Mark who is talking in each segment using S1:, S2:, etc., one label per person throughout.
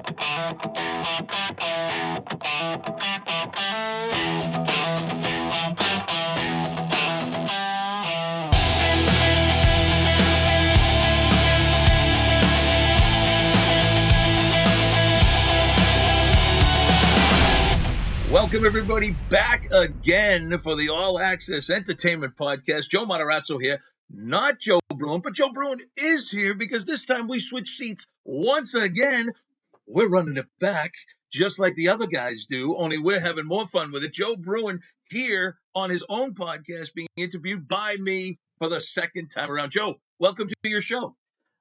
S1: Welcome, everybody, back again for the All Access Entertainment Podcast. Joe Matterazzo here, not Joe Bruen, but Joe Bruen is here because this time we switch seats once again. We're running it back just like the other guys do, only we're having more fun with it. Joe Bruen here on his own podcast being interviewed by me for the second time around. Joe, welcome to your show.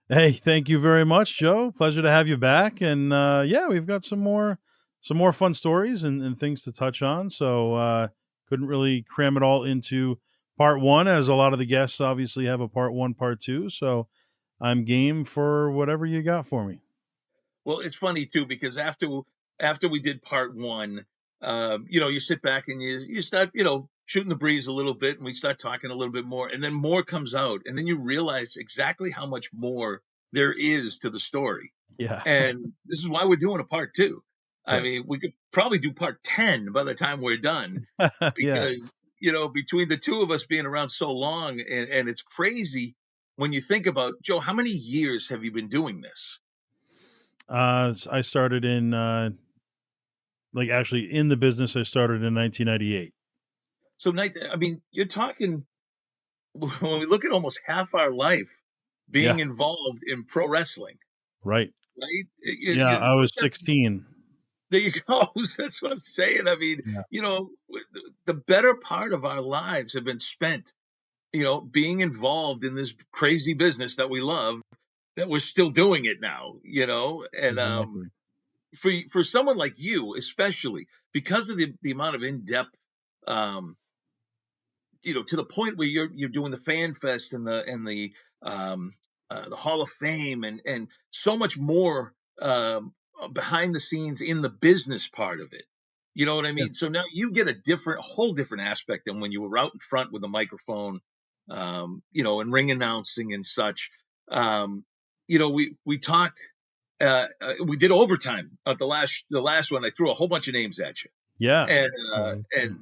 S2: Hey, thank you very much, Joe. Pleasure to have you back. And yeah, we've got some more fun stories and things to touch on. So couldn't really cram it all into part one, as a lot of the guests obviously have a part one, part two. So I'm game for whatever you got for me.
S1: Well, it's funny too because after we did part one, you sit back and you start shooting the breeze a little bit, and we start talking a little bit more, and then more comes out, and then you realize exactly how much more there is to the story.
S2: Yeah.
S1: And this is why we're doing a part two.
S2: Right.
S1: I mean, we could probably do part 10 by the time we're done because between the two of us being around so long, and it's crazy when you think about, Joe, how many years have you been doing this?
S2: I started in actually in the business. I started in 1998.
S1: So, I mean, you're talking when we look at almost half our life being involved in pro wrestling.
S2: Right.
S1: Right.
S2: I was 16.
S1: There you go. That's what I'm saying. I mean, the better part of our lives have been spent, being involved in this crazy business that we love, that we're still doing it now, and
S2: Exactly.
S1: For someone like you, especially because of the amount of in-depth, to the point where you're doing the Fan Fest and the Hall of Fame and so much more behind the scenes in the business part of it. You know what I mean?
S2: Yeah.
S1: So now you get a whole different aspect than when you were out in front with a microphone, and ring announcing and such. We talked. We did overtime at the last one. I threw a whole bunch of names at you.
S2: Yeah.
S1: And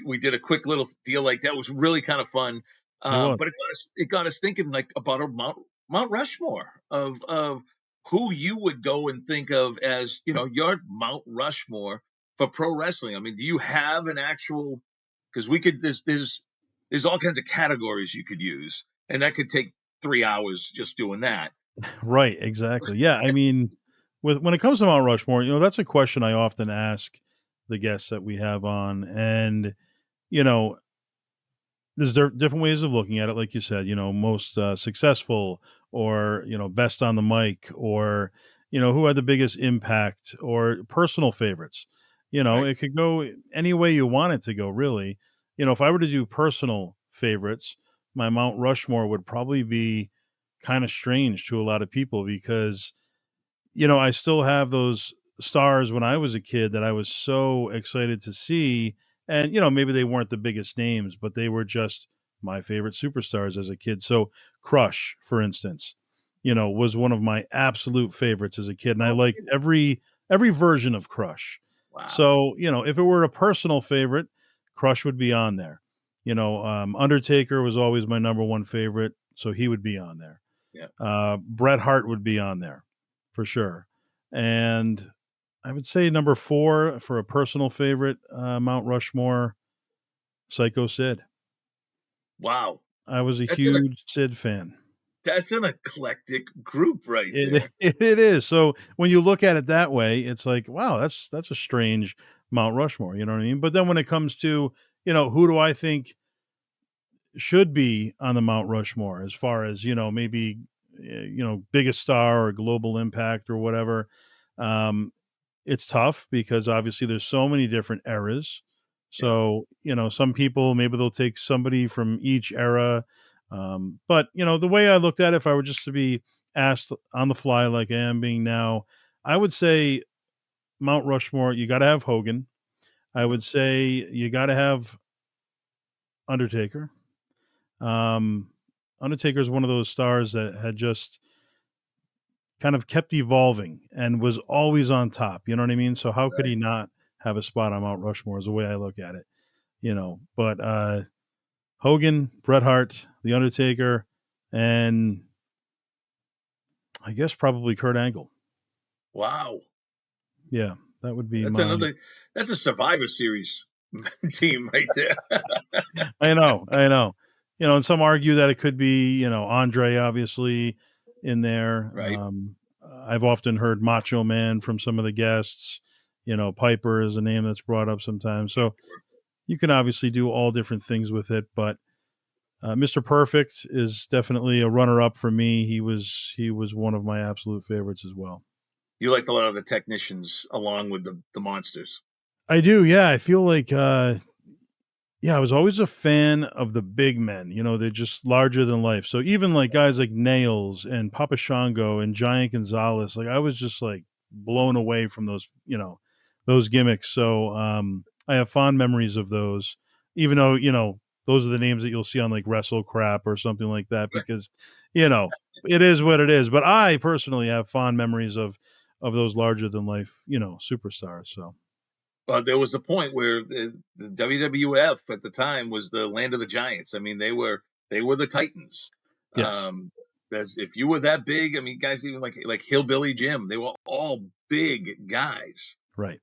S1: we did a quick little deal like that. It was really kind of fun. But it got us thinking like about a Mount Rushmore of who you would go and think of as, your Mount Rushmore for pro wrestling. I mean, do you have an actual, because there's all kinds of categories you could use, and that could take 3 hours just doing that.
S2: Right, exactly. Yeah, I mean, when it comes to Mount Rushmore, that's a question I often ask the guests that we have on, and there's different ways of looking at it. Like you said, most successful, or best on the mic, or who had the biggest impact, or personal favorites.
S1: Right.
S2: It could go any way you want it to go. Really, if I were to do personal favorites, my Mount Rushmore would probably be kind of strange to a lot of people because, I still have those stars when I was a kid that I was so excited to see. And, maybe they weren't the biggest names, but they were just my favorite superstars as a kid. So Crush, for instance, was one of my absolute favorites as a kid. And I liked every version of Crush.
S1: Wow.
S2: So, if it were a personal favorite, Crush would be on there. Undertaker was always my number one favorite, so he would be on there.
S1: Yeah.
S2: Bret Hart would be on there for sure. And I would say number 4 for a personal favorite, Mount Rushmore, Psycho Sid.
S1: Wow.
S2: I was a huge Sid fan.
S1: That's an eclectic group right there.
S2: It is. So when you look at it that way, it's like, wow, that's a strange Mount Rushmore. You know what I mean? But then when it comes to, who do I think should be on the Mount Rushmore as far as, maybe, biggest star or global impact or whatever, it's tough because obviously there's so many different eras. So, some people, maybe they'll take somebody from each era. But, the way I looked at it, if I were just to be asked on the fly like I am being now, I would say Mount Rushmore, you got to have Hogan. I would say you got to have Undertaker. Undertaker is one of those stars that had just kind of kept evolving and was always on top. You know what I mean? So how could he not have a spot on Mount Rushmore? Is the way I look at it. But Hogan, Bret Hart, The Undertaker, and I guess probably Kurt Angle.
S1: Wow.
S2: Yeah, that would be
S1: That's
S2: my.
S1: another. That's a Survivor Series team right there.
S2: I know. And some argue that it could be, Andre obviously in there.
S1: Right.
S2: I've often heard Macho Man from some of the guests. Piper is a name that's brought up sometimes. So you can obviously do all different things with it, but Mr. Perfect is definitely a runner-up for me. He was one of my absolute favorites as well.
S1: You liked a lot of the technicians along with the monsters.
S2: I do, yeah. I feel like, I was always a fan of the big men. They're just larger than life. So even like guys like Nails and Papa Shango and Giant Gonzalez, like I was just like blown away from those gimmicks. So I have fond memories of those, even though, those are the names that you'll see on like Wrestle Crap or something like that, because, it is what it is. But I personally have fond memories of those larger than life, superstars. So.
S1: There was a point where the WWF at the time was the land of the giants. I mean, they were the Titans.
S2: Yes.
S1: As if you were that big, I mean, guys even like Hillbilly Jim, they were all big guys.
S2: Right.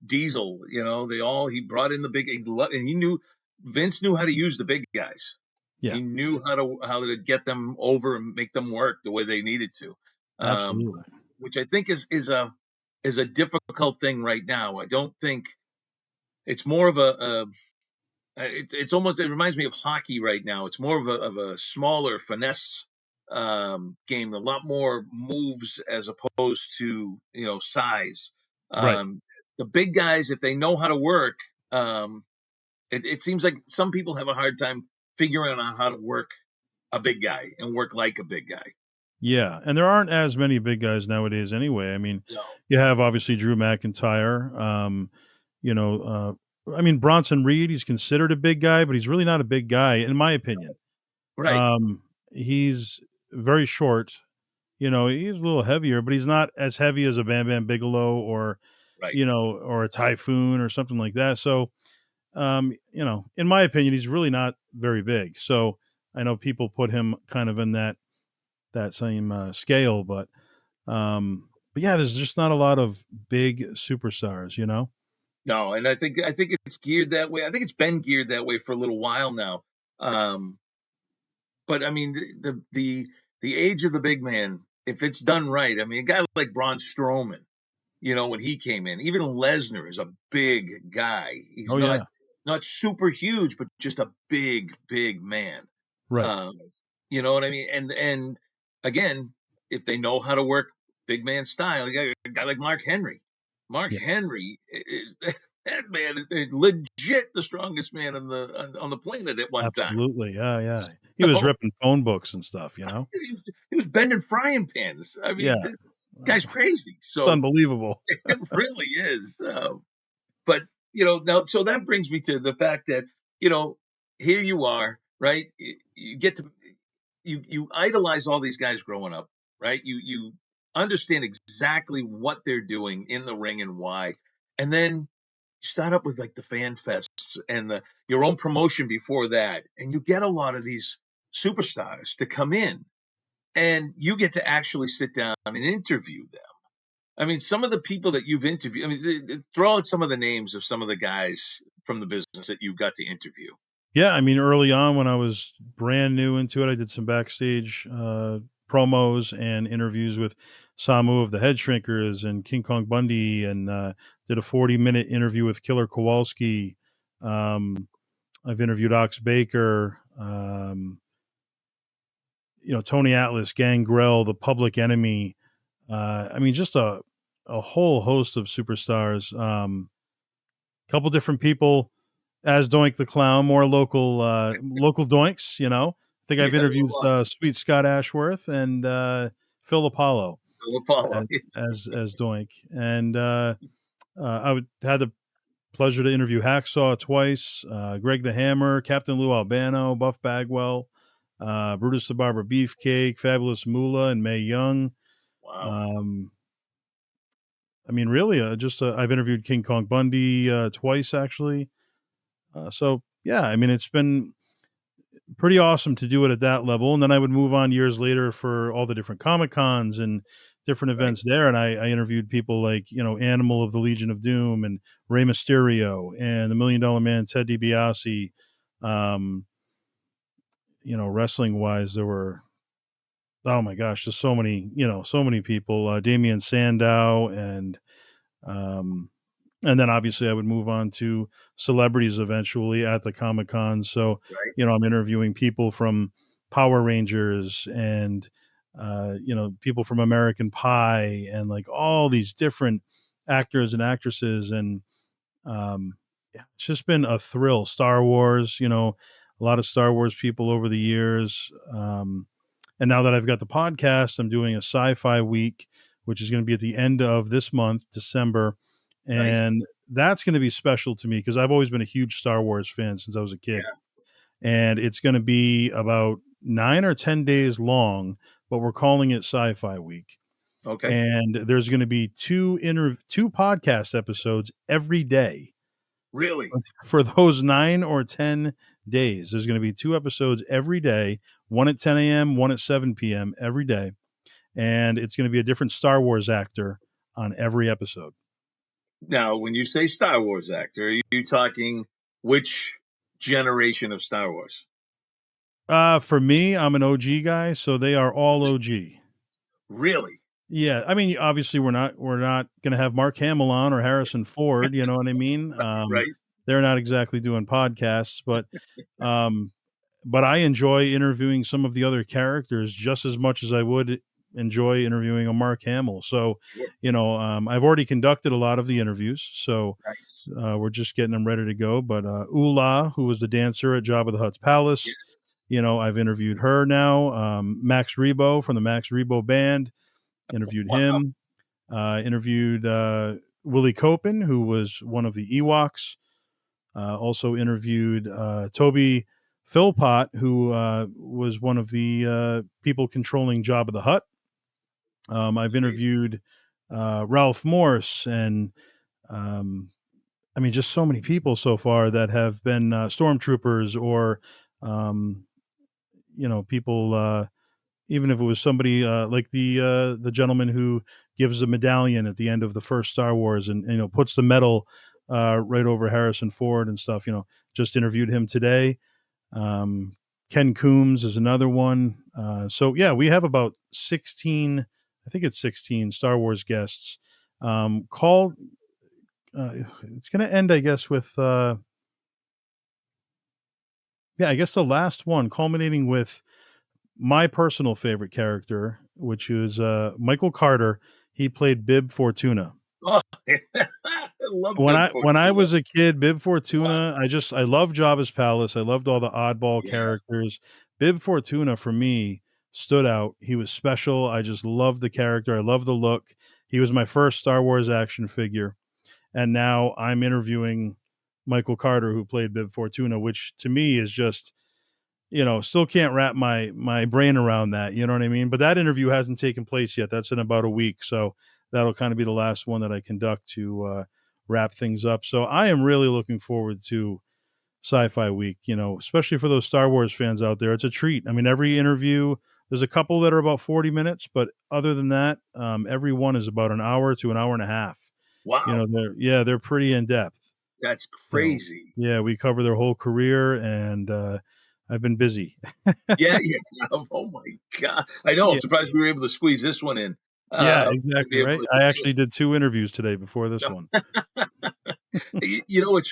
S1: Diesel. He brought in the big, and he knew Vince knew how to use the big guys.
S2: Yeah.
S1: He knew how to get them over and make them work the way they needed to.
S2: Absolutely.
S1: Which I think is a difficult thing right now. I don't think it's more of it's almost, it reminds me of hockey right now. It's more of a smaller finesse game, a lot more moves as opposed to size.
S2: Right.
S1: The big guys, if they know how to work, it seems like some people have a hard time figuring out how to work a big guy and work like a big guy.
S2: Yeah, and there aren't as many big guys nowadays anyway. I mean,
S1: No.
S2: you have obviously Drew McIntyre. You know, Bronson Reed, he's considered a big guy, but he's really not a big guy, in my opinion.
S1: Right.
S2: He's very short. He's a little heavier, but he's not as heavy as a Bam Bam Bigelow or,
S1: Right.
S2: or a Typhoon or something like that. So, in my opinion, he's really not very big. So I know people put him kind of in that same scale, but yeah, there's just not a lot of big superstars.
S1: No, and I think it's geared that way. I think it's been geared that way for a little while now. But I mean, the age of the big man, if it's done right, I mean, a guy like Braun Strowman, when he came in, even Lesnar is a big guy. He's
S2: Oh yeah,
S1: not super huge, but just a big man.
S2: right.
S1: Um, you know what I mean? And again, if they know how to work big man style, you got a guy like Mark Henry. Mark
S2: Yeah,
S1: Henry is that man is legit the strongest man on the planet at one time.
S2: absolutely. Yeah. He was ripping phone books and stuff.
S1: He was bending frying pans. I
S2: Yeah,
S1: mean, this guy's crazy.
S2: it's
S1: So
S2: unbelievable.
S1: it really is. But now, so that brings me to the fact that here you are, right? You get to you idolize all these guys growing up, right? You understand exactly what they're doing in the ring and why, and then you start up with like the fan fests and your own promotion before that, and you get a lot of these superstars to come in, and you get to actually sit down and interview them. I mean, some of the people that you've interviewed. I mean, throw out some of the names of some of the guys from the business that you got to interview.
S2: Yeah, early on when I was brand new into it, I did some backstage promos and interviews with Samu of the Head Shrinkers and King Kong Bundy, and did a 40-minute interview with Killer Kowalski. I've interviewed Ox Baker, Tony Atlas, Gangrel, The Public Enemy. Just a whole host of superstars. Couple different people as Doink the Clown, more local doinks. I think I've
S1: Yeah,
S2: interviewed Sweet Scott Ashworth and Phil Apollo
S1: Apollo.
S2: as Doink, and had the pleasure to interview Hacksaw twice, Greg the Hammer, Captain Lou Albano, Buff Bagwell, Brutus the Barber Beefcake, Fabulous Moolah, and Mae Young.
S1: Wow.
S2: I mean, really, I've interviewed King Kong Bundy twice, actually. So yeah, I mean, it's been pretty awesome to do it at that level. And then I would move on years later for all the different Comic Cons and different
S1: Right.
S2: events there. And I interviewed people like, Animal of the Legion of Doom and Rey Mysterio and the $1 Million Man, Ted DiBiase. Um, Wrestling wise, there were, oh my gosh, just so many people, Damian Sandow um, and then obviously I would move on to celebrities eventually at the Comic Con. So,
S1: Right.
S2: I'm interviewing people from Power Rangers and, people from American Pie and like all these different actors and actresses. And yeah, it's just been a thrill. Star Wars, a lot of Star Wars people over the years. And now that I've got the podcast, I'm doing a sci-fi week, which is going to be at the end of this month, December.
S1: Nice.
S2: And that's going to be special to me because I've always been a huge Star Wars fan since I was a kid.
S1: Yeah.
S2: And it's going to be about 9 or 10 days long, but we're calling it Sci-Fi Week.
S1: Okay.
S2: And there's going to be two podcast episodes every day
S1: Really?
S2: for those 9 or 10 days. There's going to be two episodes every day, one at 10 a.m., one at 7 p.m. every day. And it's going to be a different Star Wars actor on every episode.
S1: Now, when you say Star Wars actor, are you talking which generation of Star Wars?
S2: For me, I'm an OG guy, so they are all OG.
S1: Really?
S2: Yeah, I mean, obviously, we're not going to have Mark Hamill on or Harrison Ford. You know what I mean?
S1: Right.
S2: They're not exactly doing podcasts, um, but I enjoy interviewing some of the other characters just as much as I would enjoy interviewing a Mark Hamill. So,
S1: Sure.
S2: I've already conducted a lot of the interviews, so
S1: Nice.
S2: we're just getting them ready to go. But Ula, who was the dancer at Jabba the Hutt's palace,
S1: Yes.
S2: I've interviewed her now. Max Rebo from the Max Rebo Band, interviewed
S1: Wow.
S2: him. Interviewed Willie Copen, who was one of the Ewoks. Also interviewed Toby Philpott, who was one of the people controlling Jabba the Hutt. I've interviewed Ralph Morse and I mean, just so many people so far that have been stormtroopers or, um, people. Even if it was somebody like the gentleman who gives a medallion at the end of the first Star Wars and puts the medal right over Harrison Ford and stuff. Just interviewed him today. Ken Coombs is another one. So yeah, we have about 16. I think it's 16 Star Wars guests. Call. It's going to end, I guess, with I guess the last one, culminating with my personal favorite character, which is Michael Carter. He played Bib Fortuna.
S1: Oh, I love
S2: When
S1: Bib
S2: I
S1: Fortuna.
S2: was a kid, Bib
S1: Wow.
S2: Fortuna, I loved Jabba's palace. I loved all the oddball
S1: Yeah.
S2: characters. Bib Fortuna for me stood out. He was special. I just loved the character. I loved the look. He was my first Star Wars action figure. And now I'm interviewing Michael Carter, who played Bib Fortuna, which to me is just, still can't wrap my brain around that. You know what I mean? But that interview hasn't taken place yet. That's in about a week. So that'll kind of be the last one that I conduct to wrap things up. So I am really looking forward to Sci-Fi Week, especially for those Star Wars fans out there. It's a treat. I mean, every interview, there's a couple that are about 40 minutes, but other than that, every one is about an hour to an hour and a half.
S1: Wow.
S2: They're pretty in depth.
S1: That's crazy.
S2: Yeah, we cover their whole career, and I've been busy.
S1: Yeah. Yeah. Oh my God. I know. I'm
S2: Yeah,
S1: surprised we were able to squeeze this one in.
S2: yeah,
S1: To be
S2: exactly,
S1: able
S2: right?
S1: to
S2: I
S1: do
S2: actually did 2 interviews today before this
S1: it.
S2: one.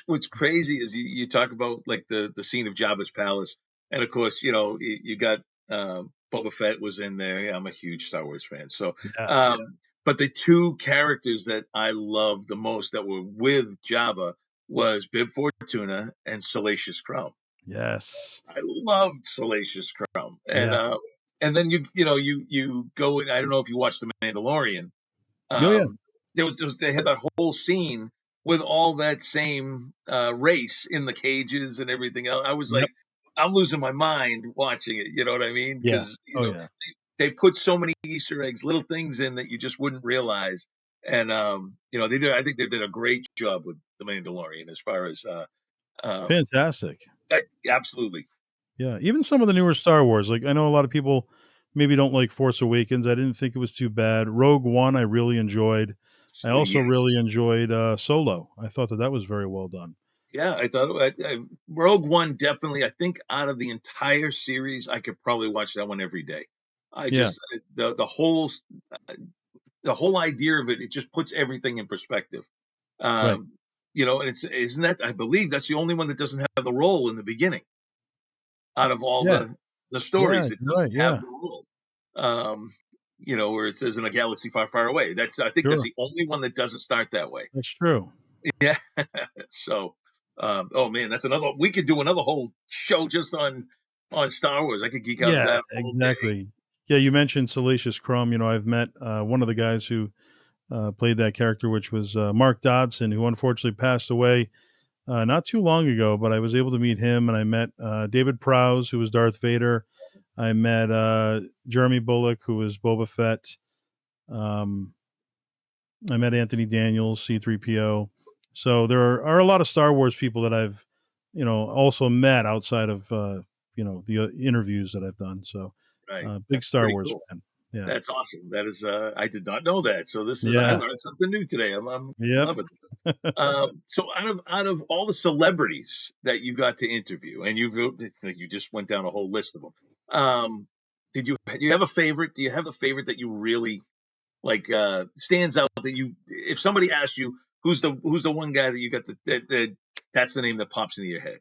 S1: What's crazy is you talk about like the scene of Jabba's palace, and of course you got Boba Fett was in there. Yeah, I'm a huge Star Wars fan, so
S2: Yeah.
S1: but the two characters that I loved the most that were with Jabba was Bib Fortuna and Salacious Crumb.
S2: Yes.
S1: I loved Salacious Crumb,
S2: Yeah.
S1: and then you go and I don't know if you watched The Mandalorian.
S2: Oh, yeah.
S1: um, they had that whole scene with all that same race in the cages and everything else. I was
S2: Yep.
S1: like, I'm losing my mind watching it. You know what I mean?
S2: Yeah.
S1: Because
S2: Oh, yeah.
S1: they put so many Easter eggs, little things in that you just wouldn't realize. And they did. I think they did a great job with the Mandalorian as far as um,
S2: Fantastic.
S1: absolutely.
S2: Yeah, even some of the newer Star Wars, like I know a lot of people maybe don't like Force Awakens. I didn't think it was too bad. Rogue One, I really enjoyed. I also
S1: Yes.
S2: really enjoyed Solo. I thought that was very well done.
S1: Yeah, I thought Rogue One definitely. I think out of the entire series, I could probably watch that one every day. I
S2: Yeah,
S1: just the whole idea of it just puts everything in perspective.
S2: right.
S1: Um, and it's isn't that I believe that's the only one that doesn't have the role in the beginning out of all
S2: Yeah,
S1: the
S2: yeah,
S1: stories. It
S2: you're right.
S1: doesn't have
S2: Yeah,
S1: the role. Um, where it says in a galaxy far, far away. I think that's
S2: sure.
S1: the only one that doesn't start that way.
S2: That's true.
S1: Yeah. So, oh man, that's another. We could do another whole show just on Star Wars. I could geek out
S2: Yeah,
S1: that all day.
S2: exactly. Yeah, you mentioned Salacious Crumb. I've met one of the guys who played that character, which was Mark Dodson, who unfortunately passed away not too long ago. But I was able to meet him, and I met David Prowse, who was Darth Vader. I met Jeremy Bullock, who was Boba Fett. Um, I met Anthony Daniels, C3PO. So there are a lot of Star Wars people that I've, also met outside of, the interviews that I've done. So
S1: Right.
S2: big
S1: That's
S2: Star
S1: pretty
S2: Wars
S1: cool.
S2: fan. Yeah.
S1: That's awesome. That is. I did not know that. So I
S2: Yeah.
S1: learned something new today. I'm
S2: Yep.
S1: loving it. So out of all the celebrities that you got to interview, and you just went down a whole list of them. Do you have a favorite? Do you have a favorite that you really like stands out that if somebody asked you who's the one guy that you got that's the name that pops into your head?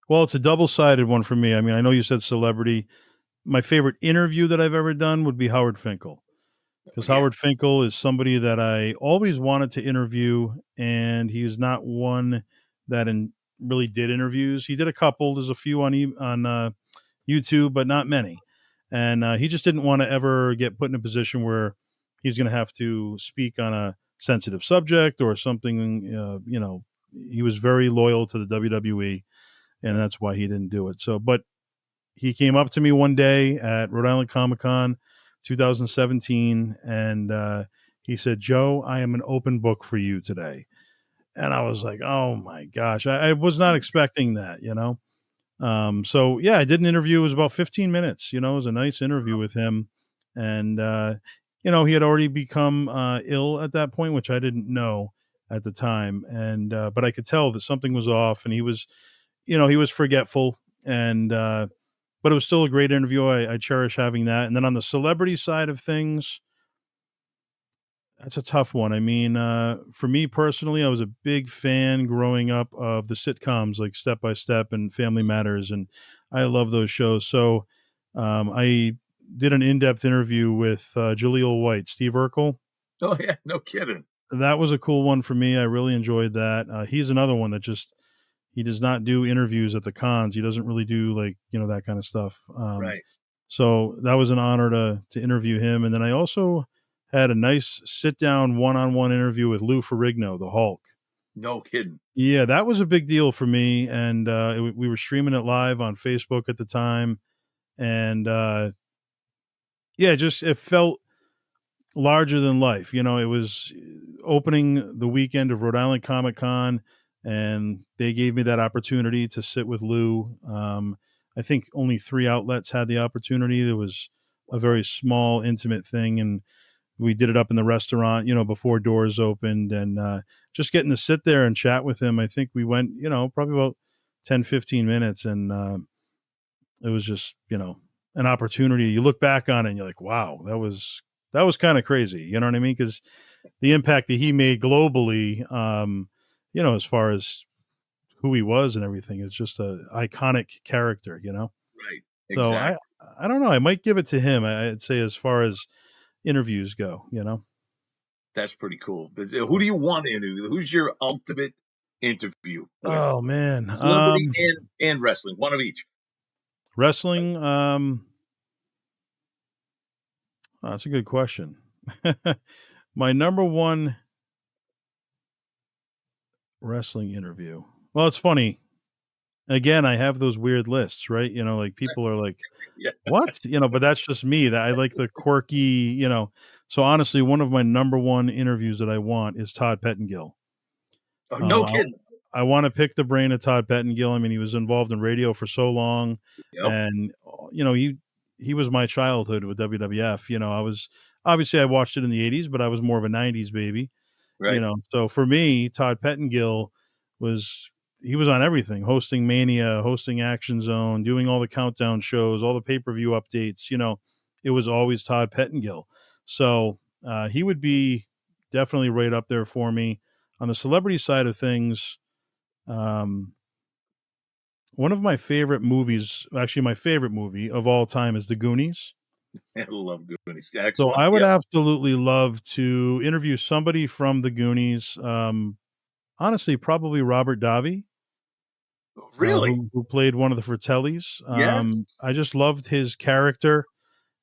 S2: Well, it's a double sided one for me. I mean, I know you said celebrity. My favorite interview that I've ever done would be Howard Finkel,
S1: Oh,
S2: because
S1: yeah.
S2: Howard Finkel is somebody that I always wanted to interview, and he is not one that really did interviews. He did a couple. There's a few on YouTube, but not many. And he just didn't want to ever get put in a position where he's going to have to speak on a sensitive subject or something. He was very loyal to the WWE, and that's why he didn't do it. So, but he came up to me one day at Rhode Island Comic Con 2017, and he said, "Joe, I am an open book for you today." And I was like, "Oh my gosh, I was not expecting that." So yeah, I did an interview. It was about 15 minutes. It was a nice interview with him, and he had already become ill at that point, which I didn't know at the time, and but I could tell that something was off, and he was forgetful, and but it was still a great interview. I cherish having that. And then on the celebrity side of things, that's a tough one. I mean, for me personally, I was a big fan growing up of the sitcoms like Step by Step and Family Matters, and I love those shows. So I did an in-depth interview with Jaleel White, Steve Urkel.
S1: Oh yeah, no kidding.
S2: That was a cool one for me. I really enjoyed that. He's another one that he does not do interviews at the cons. He doesn't really do like that kind of stuff.
S1: Right.
S2: So that was an honor to interview him. And then I also had a nice sit down one on one interview with Lou Ferrigno, the Hulk.
S1: No kidding.
S2: Yeah, that was a big deal for me. And we were streaming it live on Facebook at the time. And yeah, just it felt larger than life. It was opening the weekend of Rhode Island Comic Con, and they gave me that opportunity to sit with Lou. I think only 3 outlets had the opportunity. There was a very small, intimate thing, and we did it up in the restaurant, before doors opened, and just getting to sit there and chat with him. I think we went, probably about 10, 15 minutes, and it was just, an opportunity. You look back on it and you're like, wow, that was kind of crazy. You know what I mean? Because the impact that he made globally, as far as who he was and everything, is just a iconic character.
S1: Right.
S2: So I,
S1: Exactly.
S2: I don't know. I might give it to him. I'd say as far as interviews go.
S1: That's pretty cool. Who do you want to interview? Who's your ultimate interview with?
S2: Oh man,
S1: Celebrity and wrestling, one of each.
S2: wrestling. Oh, that's a good question. My number one wrestling interview. Well, it's funny. again, I have those weird lists, right? Like people are like,
S1: Yeah.
S2: what? But that's just me. That I like the quirky, So honestly, one of my number one interviews that I want is Todd Pettengill.
S1: Oh, no
S2: Um,
S1: kidding.
S2: I want to pick the brain of Todd Pettengill. I mean, he was involved in radio for so long,
S1: Yep.
S2: and he was my childhood with WWF. I was obviously I watched it in the '80s, but I was more of a '90s baby.
S1: Right.
S2: So for me, Todd Pettengill was he was on everything, hosting Mania, hosting Action Zone, doing all the countdown shows, all the pay-per-view updates. It was always Todd Pettengill. So he would be definitely right up there for me. On the celebrity side of things, um, one of my favorite movies, actually my favorite movie of all time, is The Goonies.
S1: I love Goonies.
S2: So
S1: Excellent.
S2: I would
S1: Yep.
S2: absolutely love to interview somebody from The Goonies. Honestly, probably Robert Davi,
S1: Really?
S2: who played one of the Fratellis.
S1: Yes.
S2: I just loved his character,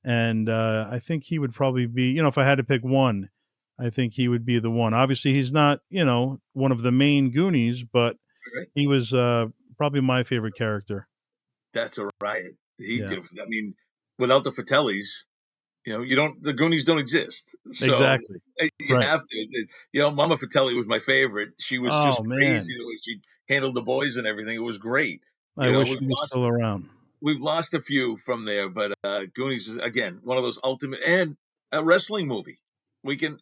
S2: and I think he would probably be, if I had to pick one, I think he would be the one. Obviously, he's not, one of the main Goonies, but
S1: Right.
S2: he was probably my favorite character.
S1: That's all right. He
S2: Yeah,
S1: did. I mean, without the Fratellis, the Goonies don't exist. So
S2: exactly.
S1: you
S2: Right.
S1: have to. Mama Fratelli was my favorite. She was
S2: Oh
S1: just
S2: man,
S1: crazy the way she handled the boys and everything. It was great.
S2: I wish
S1: We've
S2: he was
S1: lost
S2: still around.
S1: a few from there, but Goonies is again one of those ultimate and a wrestling movie. We can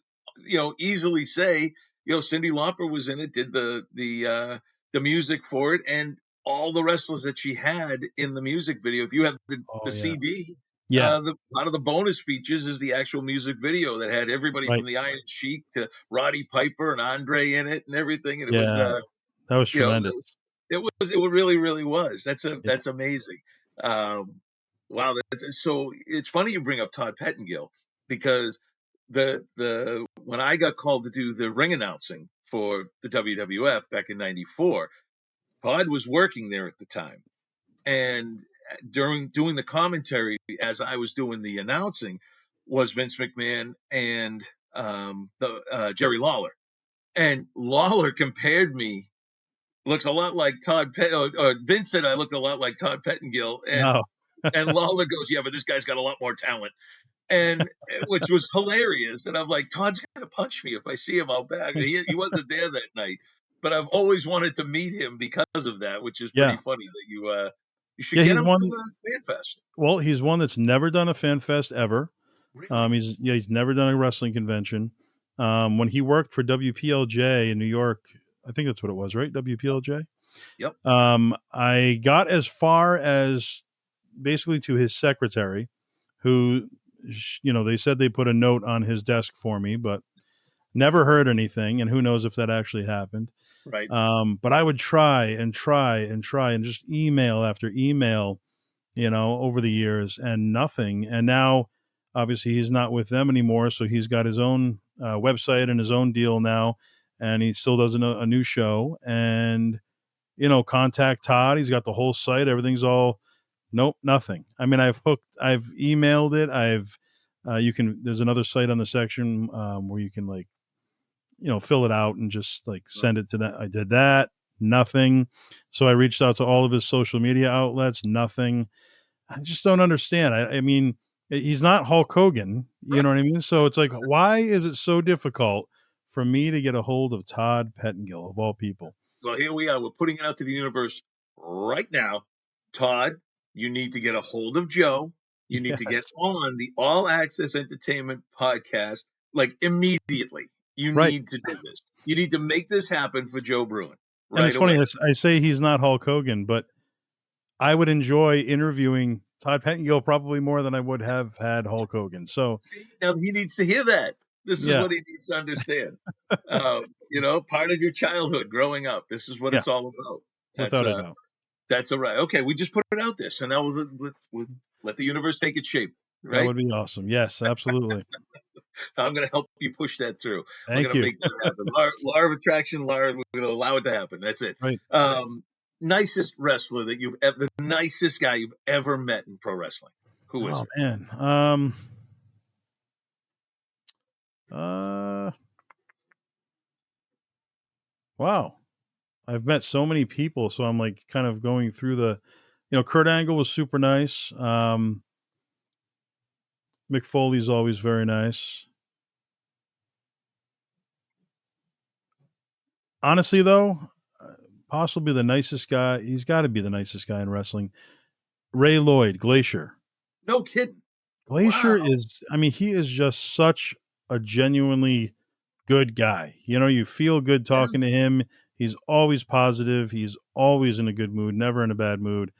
S1: easily say Cyndi Lauper was in it, did the music for it, and all the wrestlers that she had in the music video. If you have the
S2: Oh yeah,
S1: CD,
S2: yeah,
S1: the part of the bonus features is the actual music video that had everybody
S2: right.
S1: from the Iron Sheik to Roddy Piper and Andre in it and everything, and it was
S2: Yeah, that was
S1: you know,
S2: tremendous.
S1: it really, really was.
S2: Yeah.
S1: That's amazing. Um, wow, so it's funny you bring up Todd Pettengill because the when I got called to do the ring announcing for the WWF back in '94, Todd was working there at the time, and during doing the commentary as I was doing the announcing was Vince McMahon and the Jerry Lawler, and Lawler compared me looks a lot like or Vince said I looked a lot like Todd Pettengill,
S2: Oh,
S1: and Lawler goes, yeah, but this guy's got a lot more talent, and which was hilarious. And I'm like, Todd's gonna punch me if I see him out back. He wasn't there that night, but I've always wanted to meet him because of that, which is pretty
S2: yeah,
S1: funny that you should
S2: yeah.
S1: get
S2: He's
S1: him to
S2: one.
S1: Fan Fest.
S2: Well, he's one that's never done a fan fest ever.
S1: Really?
S2: He's never done a wrestling convention. When he worked for WPLJ in New York, I think that's what it was, right?
S1: Yep.
S2: WPLJ.
S1: Yep.
S2: I got as far as basically to his secretary, who, they said they put a note on his desk for me, but never heard anything. And who knows if that actually happened.
S1: Right.
S2: But I would try and try and try and just email after email, over the years and nothing. And now, obviously, he's not with them anymore. So he's got his own website and his own deal now. And he still does a new show. And, contact Todd. He's got the whole site. Everything's all, nope, nothing. I mean, I've emailed it. There's another site on the section where you can fill it out and just like send it to that. I did that, nothing. So I reached out to all of his social media outlets, nothing. I just don't understand. I mean, he's not Hulk Hogan, you know what I mean? So it's like, why is it so difficult for me to get a hold of Todd Pettengill of all people?
S1: Well, here we are. We're putting it out to the universe right now. Todd, you need to get a hold of Joe. You need to get
S2: Yes,
S1: on the All Access Entertainment podcast like immediately. You
S2: right.
S1: need to do this. You need to make this happen for Joe Bruen
S2: And it's
S1: right
S2: funny,
S1: away.
S2: I say he's not Hulk Hogan, but I would enjoy interviewing Todd Pettengill probably more than I would have had Hulk Hogan. So
S1: See, now he needs to hear that. This is
S2: yeah,
S1: what he needs to understand. Part of your childhood growing up. This is what
S2: yeah,
S1: it's all about. That's
S2: without a doubt.
S1: That's all right. Okay, we just put it out there. So now we'll let the universe take its shape,
S2: That
S1: right?
S2: would be awesome. Yes, absolutely.
S1: I'm going to help you push that through. We're
S2: Thank
S1: going to
S2: you.
S1: make that happen. Law of attraction, Laura, we're going to allow it to happen. That's it.
S2: Right.
S1: Nicest wrestler the nicest guy you've ever met in pro wrestling. Who is
S2: Oh
S1: it?
S2: man. Uh wow. I've met so many people, so I'm like kind of going through the, Kurt Angle was super nice. Mick Foley's always very nice. Honestly, though, possibly the nicest guy. He's got to be the nicest guy in wrestling. Ray Lloyd, Glacier.
S1: No kidding.
S2: Glacier
S1: Wow.
S2: is, I mean, he is just such a genuinely good guy. You feel good
S1: Yeah.
S2: talking to him. He's always positive. He's always in a good mood, never in a bad mood.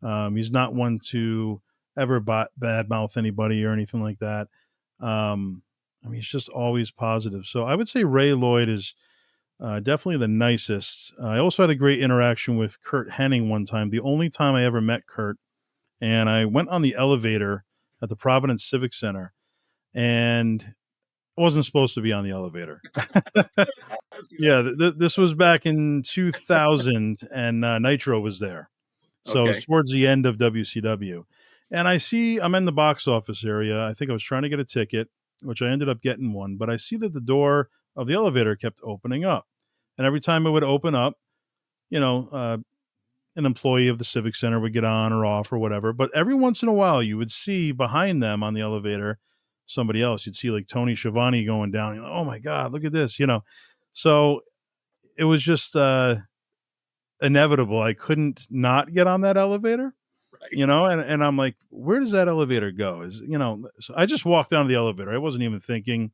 S2: He's not one to ever badmouth anybody or anything like that. I mean, he's just always positive. So I would say Ray Lloyd is definitely the nicest. I also had a great interaction with Kurt Hennig one time, the only time I ever met Kurt. And I went on the elevator at the Providence Civic Center, and I wasn't supposed to be on the elevator. Yeah, this was back in 2000, and Nitro was there. So it was
S1: Okay.
S2: towards the end of WCW. And I'm in the box office area. I think I was trying to get a ticket, which I ended up getting one, but I see that the door of the elevator kept opening up. And every time it would open up, you know, uh, an employee of the Civic Center would get on or off or whatever. But every once in a while, you would see behind them on the elevator somebody else. You'd see like Tony Schiavone going down. You're like, oh my God, look at this. So it was just inevitable. I couldn't not get on that elevator.
S1: Right.
S2: And I'm like, where does that elevator go? So I just walked down to the elevator. I wasn't even thinking.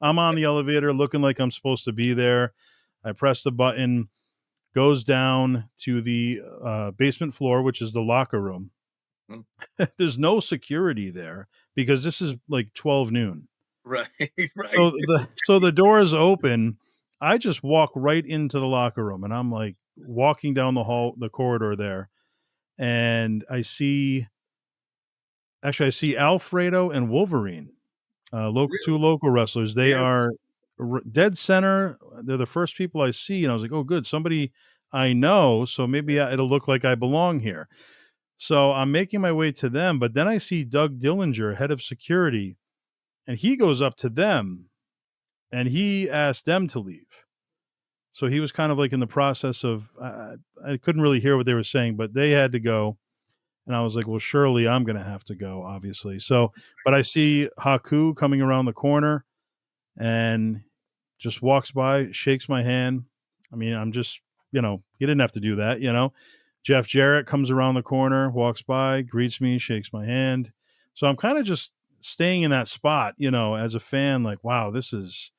S2: I'm on the elevator looking like I'm supposed to be there. I press the button, goes down to the basement floor, which is the locker room.
S1: Mm.
S2: There's no security there because this is like 12 noon.
S1: Right. Right.
S2: So the door is open. I just walk right into the locker room, and I'm like walking down the corridor there, and I see Alfredo and Wolverine, two
S1: Really?
S2: local wrestlers. They
S1: Yeah.
S2: are dead center. They're the first people I see, and I was like, oh, good, somebody I know. So maybe it'll look like I belong here. So I'm making my way to them, but then I see Doug Dillinger, head of security, and he goes up to them and he asked them to leave. So he was kind of like in the process of, I couldn't really hear what they were saying, but they had to go. And I was like, well, surely I'm going to have to go, obviously. So, but I see Haku coming around the corner and just walks by, shakes my hand. I mean, I'm just, he didn't have to do that. Jeff Jarrett comes around the corner, walks by, greets me, shakes my hand. So I'm kind of just staying in that spot, as a fan, like, wow, this is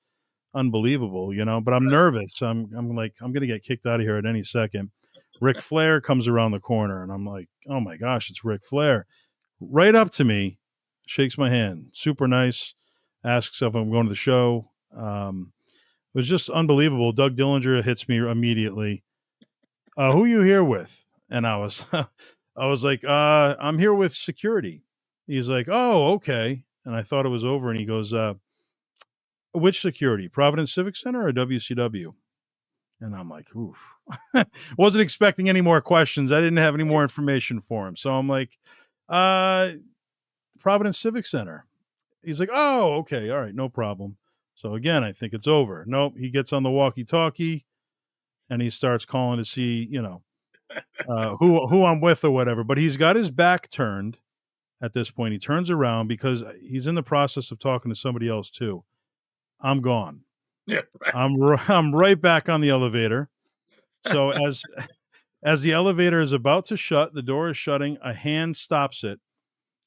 S2: unbelievable, but I'm
S1: Right.
S2: nervous. I'm like, I'm going to get kicked out of here at any second. Ric Flair comes around the corner and I'm like, oh my gosh, it's Ric Flair. Right up to me, shakes my hand, super nice, asks if I'm going to the show. It was just unbelievable. Doug Dillinger hits me immediately. Who you here with? And I was, I was like, I'm here with security. He's like, oh, okay. And I thought it was over. And he goes, which security? Providence Civic Center or WCW? And I'm like, oof. Wasn't expecting any more questions. I didn't have any more information for him. So I'm like, uh, Providence Civic Center. He's like, oh, okay. All right. No problem. So again, I think it's over. Nope. He gets on the walkie talkie and he starts calling to see, who I'm with or whatever. But he's got his back turned at this point. He turns around because he's in the process of talking to somebody else too. I'm gone.
S1: Yeah. Right.
S2: I'm right back on the elevator. So as the elevator is about to shut, the door is shutting, a hand stops it.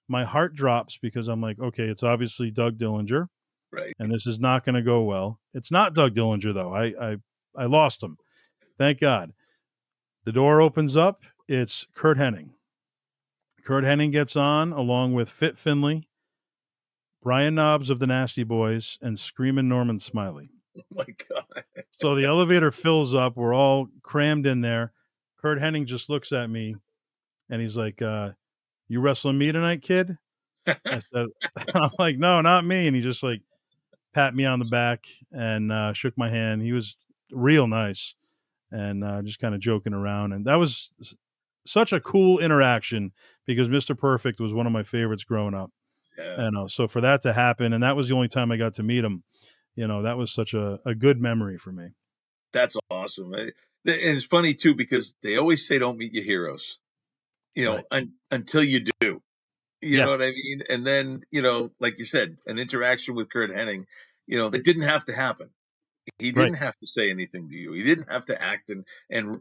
S2: My heart drops because I'm like, okay, it's obviously Doug Dillinger,
S1: Right.
S2: and this is not going to go well. It's not Doug Dillinger though. I lost him. Thank God. The door opens up. It's Kurt Hennig. Kurt Hennig gets on along with Fit Finley, Brian Knobs of the Nasty Boys, and Screamin' Norman Smiley.
S1: Oh my God.
S2: So the elevator fills up. We're all crammed in there. Kurt Hennig just looks at me and he's like, you wrestling me tonight, kid? I said, I'm like, no, not me. And he just like pat me on the back and shook my hand. He was real nice and just kind of joking around. And that was such a cool interaction because Mr. Perfect was one of my favorites growing up.
S1: Yeah.
S2: So for that to happen, and that was the only time I got to meet him, that was such a good memory for me.
S1: That's awesome. And it's funny too because they always say don't meet your heroes,
S2: Right.
S1: until you do. You know
S2: Yeah.
S1: what I mean? And then, like you said, an interaction with Kurt Hennig, that didn't have to happen. He
S2: Right.
S1: didn't have to say anything to you. He didn't have to act and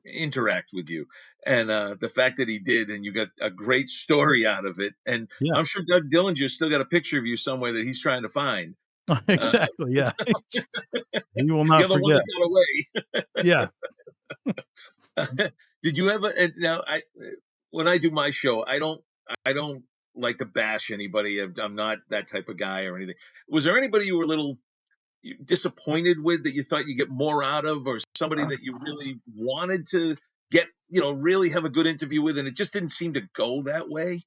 S1: interact with you. And the fact that he did, and you got a great story out of it. And
S2: Yeah.
S1: I'm sure Doug Dillinger still got a picture of you somewhere that he's trying to find. Uh,
S2: Exactly. Yeah. He will
S1: the
S2: not
S1: other one
S2: forget.
S1: that got
S2: Yeah.
S1: away. Did you ever? And now, when I do my show, I don't like to bash anybody. I'm not that type of guy or anything. Was there anybody you were a little disappointed with that you thought you get more out of, or somebody
S2: Uh,
S1: that you really wanted to get, really have a good interview with, and it just didn't seem to go that way?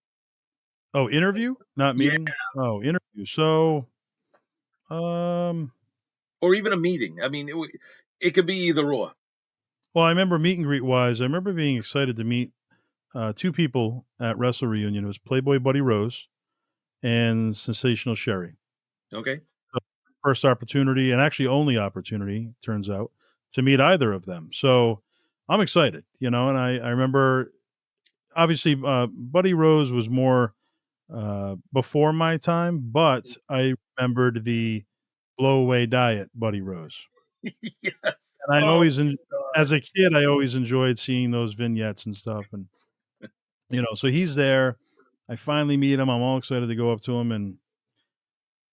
S2: oh, interview, not
S1: Yeah,
S2: meeting. Oh, interview. So, um,
S1: or even a meeting. I mean, it could be either or.
S2: well, I remember meet and greet wise. I remember being excited to meet two people at Wrestle Reunion. It was Playboy Buddy Rose and Sensational Sherry.
S1: Okay.
S2: So, first opportunity, and actually only opportunity, turns out, to meet either of them. So I'm excited, and I remember obviously Buddy Rose was more before my time, but I remembered the blow away diet Buddy Rose.
S1: Yes.
S2: And I
S1: Oh
S2: always,
S1: my
S2: as a kid, I always enjoyed seeing those vignettes and stuff. And, so he's there. I finally meet him. I'm all excited to go up to him and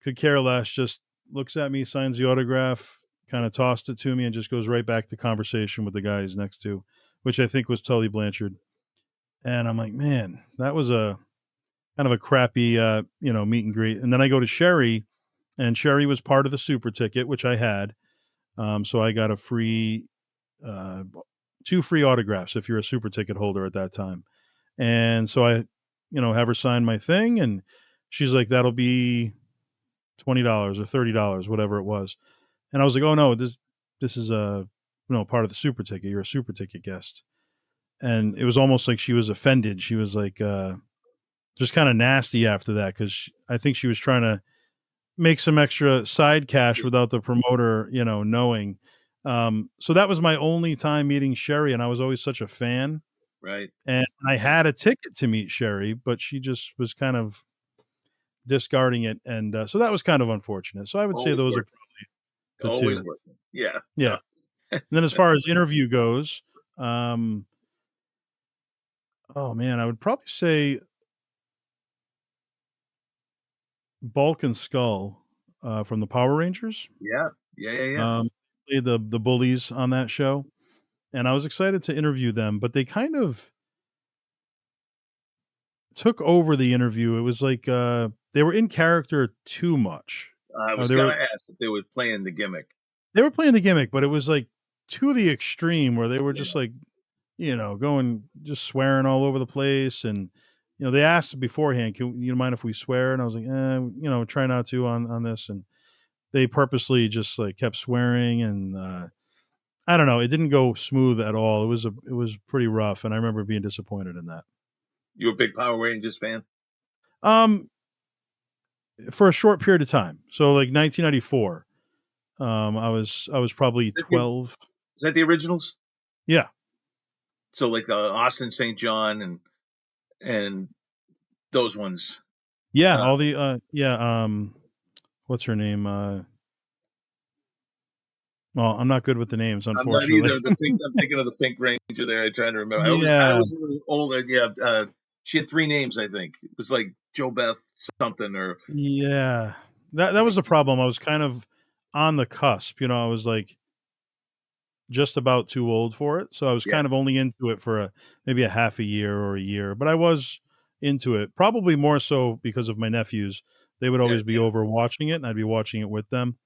S2: could care less. Just looks at me, signs the autograph, kind of tossed it to me, and just goes right back to conversation with the guy he's next to, which I think was Tully Blanchard. And I'm like, man, that was a kind of a crappy, meet and greet. And then I go to Sherry, and Sherry was part of the super ticket, which I had. So I got a free, uh, two free autographs if you're a super ticket holder at that time. And so I, have her sign my thing, and she's like, "That'll be $20 or $30, whatever it was." And I was like, "Oh no, this is a part of the super ticket. You're a super ticket guest." And it was almost like she was offended. She was like, just kind of nasty after that because I think she was trying to make some extra side cash without the promoter, knowing. So that was my only time meeting Sherry, and I was always such a fan.
S1: right.
S2: And I had a ticket to meet Sherry, but she just was kind of discarding it, and so that was kind of unfortunate. So I would say
S1: Always
S2: those are
S1: working.
S2: the
S1: Always
S2: two.
S1: working. Yeah.
S2: Yeah. And then as far as interview goes, um, oh man, I would probably say Bulk and Skull from the Power Rangers.
S1: Yeah. Yeah. Yeah. Yeah.
S2: Um, played the bullies on that show, and I was excited to interview them, but they kind of took over the interview. It was like they were in character too much.
S1: I was
S2: They were
S1: gonna ask if they were playing the gimmick.
S2: playing the gimmick, but it was like to the extreme where they were
S1: Yeah.
S2: just like going just swearing all over the place. And they asked beforehand, "Can you mind if we swear?" And I was like, try not to on this. And they purposely just like kept swearing, and I don't know, it didn't go smooth at all. It was pretty rough, and I remember being disappointed in that.
S1: You a big Power Rangers fan?
S2: Um, for a short period of time, so like 1994. I was probably
S1: Is that the,
S2: 12.
S1: is that the originals?
S2: Yeah,
S1: So like the Austin St. John and those ones.
S2: yeah,
S1: Uh,
S2: all the what's her name? Well, I'm not good with the names,
S1: I'm not
S2: unfortunately.
S1: either. I'm thinking of the Pink Ranger there. I'm trying to remember. I
S2: Yeah,
S1: was a little older. Yeah. She had three names, I think. It was like Joe Beth something or
S2: yeah. That was the problem. I was kind of on the cusp. I was like just about too old for it, so I was
S1: yeah,
S2: kind of only into it for maybe a half a year or a year, but I was into it. Probably more so because of my nephews. They would
S1: yeah,
S2: always be
S1: yeah.
S2: over watching it, and I'd be watching it with them.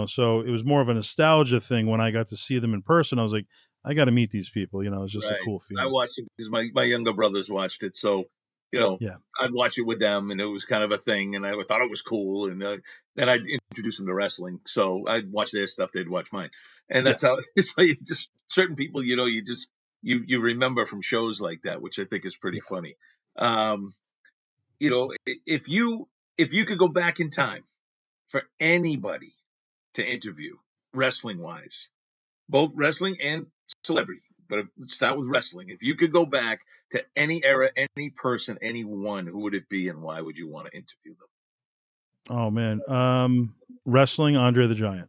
S2: So it was more of a nostalgia thing when I got to see them in person. I was like, I got to meet these people. It was just a
S1: Right.
S2: cool
S1: I
S2: feeling.
S1: watched it because my younger brothers watched it. So, you know,
S2: Yeah,
S1: I'd watch it with them and it was kind of a thing. And I thought it was cool. And then I'd introduce them to wrestling. So I'd watch their stuff. They'd watch mine. And
S2: yeah,
S1: that's how it's like just certain people, you remember from shows like that, which I think is pretty
S2: yeah.
S1: funny. Um, if you could go back in time for anybody to interview wrestling wise, both wrestling and celebrity. But let's start with wrestling. If you could go back to any era, any person, anyone, who would it be, and why would you want to interview them?
S2: Oh man, wrestling Andre the Giant,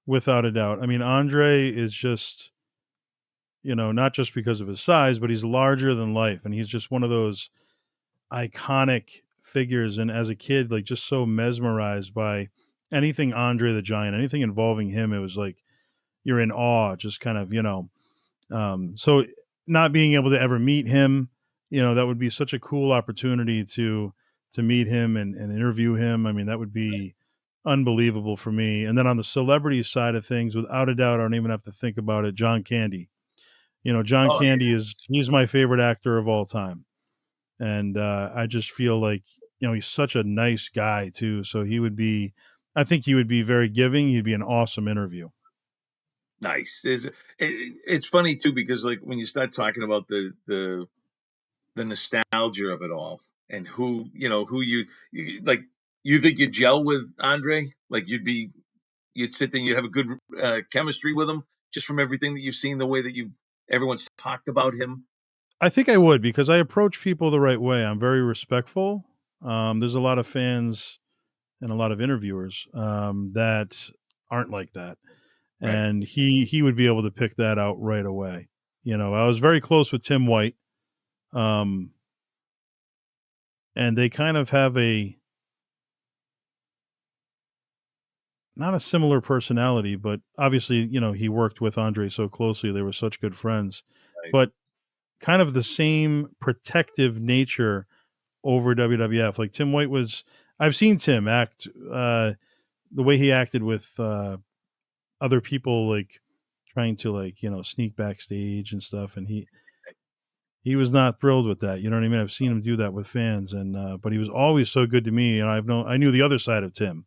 S2: without a doubt. I mean, Andre is just, not just because of his size, but he's larger than life, and he's just one of those iconic figures. And as a kid, like just so mesmerized by anything Andre the Giant, anything involving him, it was like you're in awe. Just kind of, so not being able to ever meet him, that would be such a cool opportunity to meet him and interview him. I mean, that would be unbelievable for me. And then on the celebrity side of things, without a doubt, I don't even have to think about it. John Candy. John
S1: Oh,
S2: Candy he's my favorite actor of all time. And I just feel like, he's such a nice guy too. So I think he would be very giving. He'd be an awesome interview.
S1: nice. It's funny too because like when you start talking about the nostalgia of it all and who you like, you think you gel with Andre, like you'd sit there, you'd have a good chemistry with him just from everything that you've seen, the way that everyone's talked about him.
S2: I think I would, because I approach people the right way. I'm very respectful. There's a lot of fans and a lot of interviewers that aren't like that,
S1: Right.
S2: and he would be able to pick that out right away. I was very close with Tim White, um, and they kind of have not a similar personality, but obviously, he worked with Andre so closely. They were such good friends,
S1: Right.
S2: but kind of the same protective nature over WWF. Like Tim White I've seen Tim act, the way he acted with other people, like trying to sneak backstage and stuff. And he was not thrilled with that. You know what I mean? I've seen him do that with fans, and but he was always so good to me. And I knew the other side of Tim,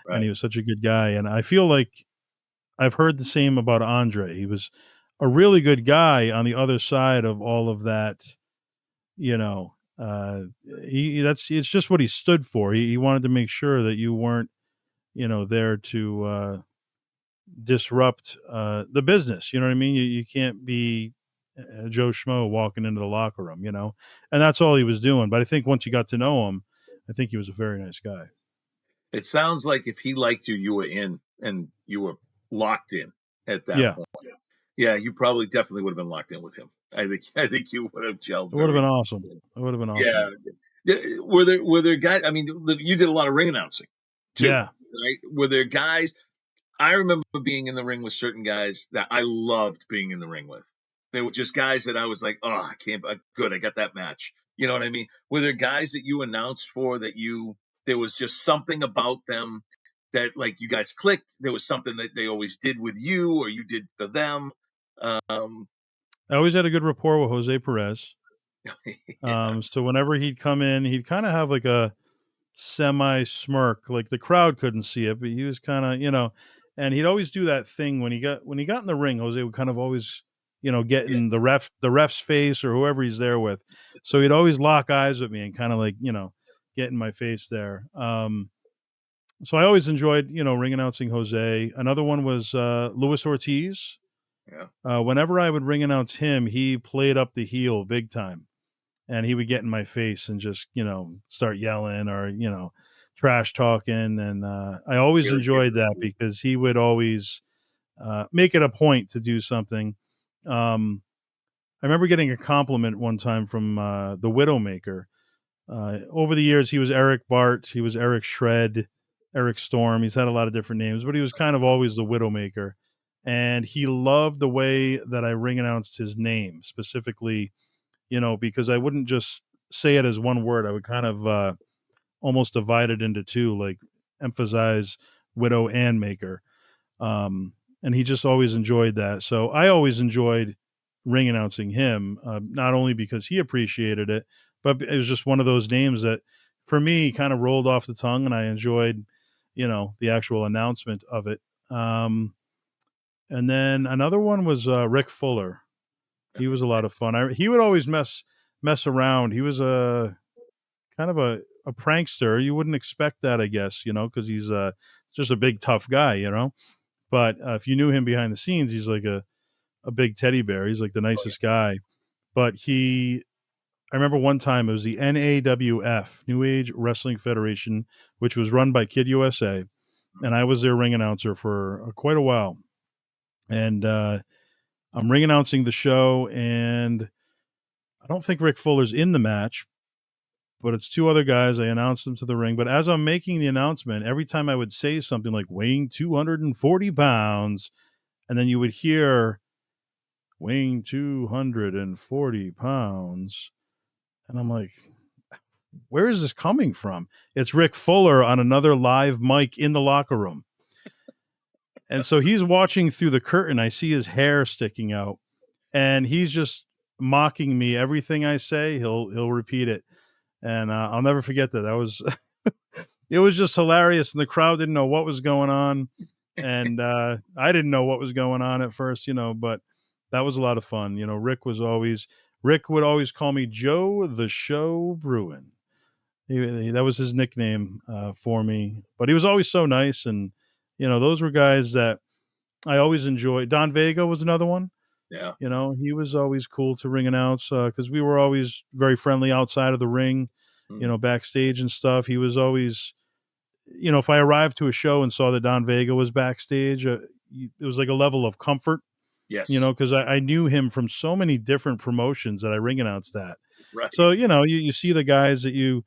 S2: and he
S1: Right.
S2: was such a good guy. And I feel like I've heard the same about Andre. He was a really good guy on the other side of all of that. You know, uh, it's just what he stood for. He wanted to make sure that you weren't, there to disrupt the business. You know what I mean? You can't be Joe Schmo walking into the locker room, and that's all he was doing. But I think once you got to know him, I think he was a very nice guy.
S1: It sounds like if he liked you, you were in and you were locked in at that
S2: Yeah,
S1: point. Yeah, you probably definitely would have been locked in with him. I think you would have gelled
S2: it would have been
S1: very.
S2: awesome. It would have been
S1: Yeah.
S2: awesome.
S1: Were there guys? I mean, you did a lot of ring announcing too,
S2: Yeah.
S1: right? Were there guys? I remember being in the ring with certain guys that I loved being in the ring with. They were just guys that I was like, oh, I can't. Good, I got that match. You know what I mean? Were there guys that you announced for that there was just something about them that like you guys clicked? There was something that they always did with you or you did for them. Um,
S2: I always had a good rapport with Jose Perez.
S1: yeah,
S2: So whenever he'd come in, he'd kind of have like a semi smirk. Like the crowd couldn't see it, but he was kind of, and he'd always do that thing when he got in the ring. Jose would kind of always, get
S1: yeah,
S2: in the ref's face or whoever he's there with. So he'd always lock eyes with me and kind of like, get in my face there. So I always enjoyed, ring announcing Jose. Another one was Luis Ortiz.
S1: yeah.
S2: Whenever I would ring announce him, he played up the heel big time, and he would get in my face and just start yelling or trash talking. And I always
S1: Really give
S2: enjoyed that because he would always make it a point to do something. I remember getting a compliment one time from the Widowmaker. Over the years, he was Eric Bart, he was Eric Shred, Eric Storm. He's had a lot of different names, but he was kind of always the Widowmaker. And he loved the way that I ring announced his name specifically, because I wouldn't just say it as one word. I would kind of almost divide it into two, like emphasize widow and maker. And he just always enjoyed that. So I always enjoyed ring announcing him, not only because he appreciated it, but it was just one of those names that for me kind of rolled off the tongue and I enjoyed, the actual announcement of it. And then another one was Rick Fuller. He was a lot of fun. He would always mess around. He was a kind of a prankster. You wouldn't expect that, I guess, because he's just a big tough guy, But if you knew him behind the scenes, he's like a big teddy bear. He's like the nicest guy. But I remember one time it was the NAWF, New Age Wrestling Federation, which was run by Kid USA. And I was their ring announcer for quite a while. And I'm ring announcing the show, and I don't think Rick Fuller's in the match, but it's two other guys. I announced them to the ring. But as I'm making the announcement, every time I would say something like weighing 240 pounds, and then you would hear weighing 240 pounds. And I'm like, where is this coming from? It's Rick Fuller on another live mic in the locker room. And so he's watching through the curtain. I see his hair sticking out, and he's just mocking me. Everything I say, he'll repeat it. And I'll never forget that. That was it was just hilarious, and the crowd didn't know what was going on, and I didn't know what was going on at first, but that was a lot of fun. Rick would always call me Joe the Show Bruen. That was his nickname for me, but he was always so nice, and those were guys that I always enjoyed. Don Vega was another one.
S1: Yeah.
S2: He was always cool to ring announce because we were always very friendly outside of the ring, backstage and stuff. He was always, if I arrived to a show and saw that Don Vega was backstage, it was like a level of comfort.
S1: Yes.
S2: Because I knew him from so many different promotions that I ring announced at.
S1: Right.
S2: So, you see the guys that you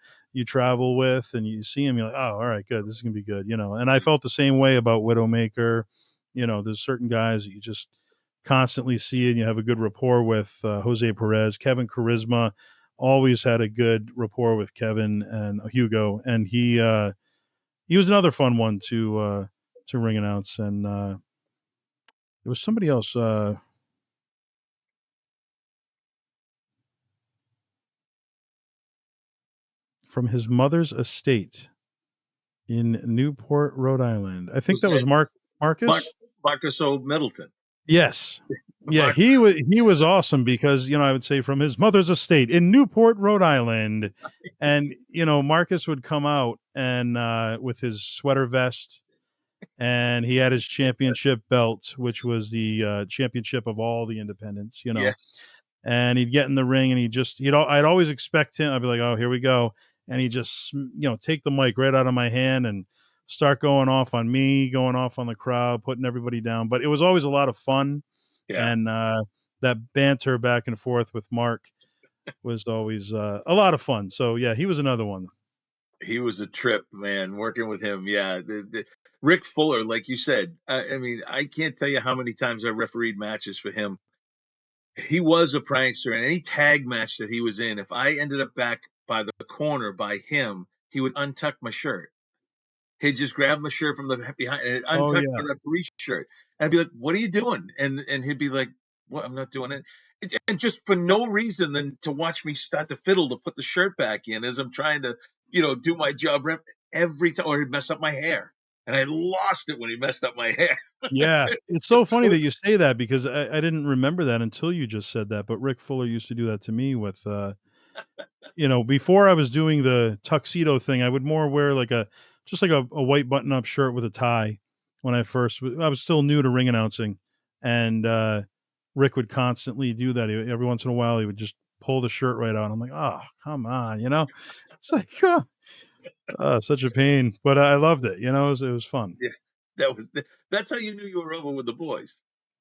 S2: travel with, and you see him, you're like, oh, all right, good. This is going to be good, And I felt the same way about Widowmaker. There's certain guys that you just constantly see and you have a good rapport with. Jose Perez, Kevin Charisma, always had a good rapport with Kevin and Hugo. And he was another fun one to ring announce. And there was somebody else. From his mother's estate in Newport, Rhode Island. I think that was Marcus.
S1: Marcus O. Middleton.
S2: Yes. Yeah, he was awesome because, I would say from his mother's estate in Newport, Rhode Island. And, Marcus would come out and with his sweater vest, and he had his championship belt, which was the championship of all the independents,
S1: Yes.
S2: And he'd get in the ring and I'd always expect him. I'd be like, oh, here we go. And he just, take the mic right out of my hand and start going off on me, going off on the crowd, putting everybody down. But it was always a lot of fun. Yeah. And that banter back and forth with Mark was always a lot of fun. So, yeah, he was another one.
S1: He was a trip, man, working with him. Yeah. Rick Fuller, like you said, I mean, I can't tell you how many times I refereed matches for him. He was a prankster, and any tag match that he was in, if I ended up back by the corner by him, he would untuck my shirt. He'd just grab my shirt from the behind and untuck the referee's shirt. And I'd be like, what are you doing? And he'd be like, what? I'm not doing it. And just for no reason than to watch me start to fiddle to put the shirt back in as I'm trying to, do my job every time, or he'd mess up my hair. And I lost it when he messed up my hair.
S2: Yeah. It's so funny that you say that because I didn't remember that until you just said that. But Rick Fuller used to do that to me with, before I was doing the tuxedo thing, I would more wear just like a white button up shirt with a tie when I was still new to ring announcing. And Rick would constantly do that. Every once in a while, he would just pull the shirt right out. I'm like, oh, come on, it's like, such a pain, but I loved it. It was fun.
S1: Yeah, that's how you knew you were over with the boys.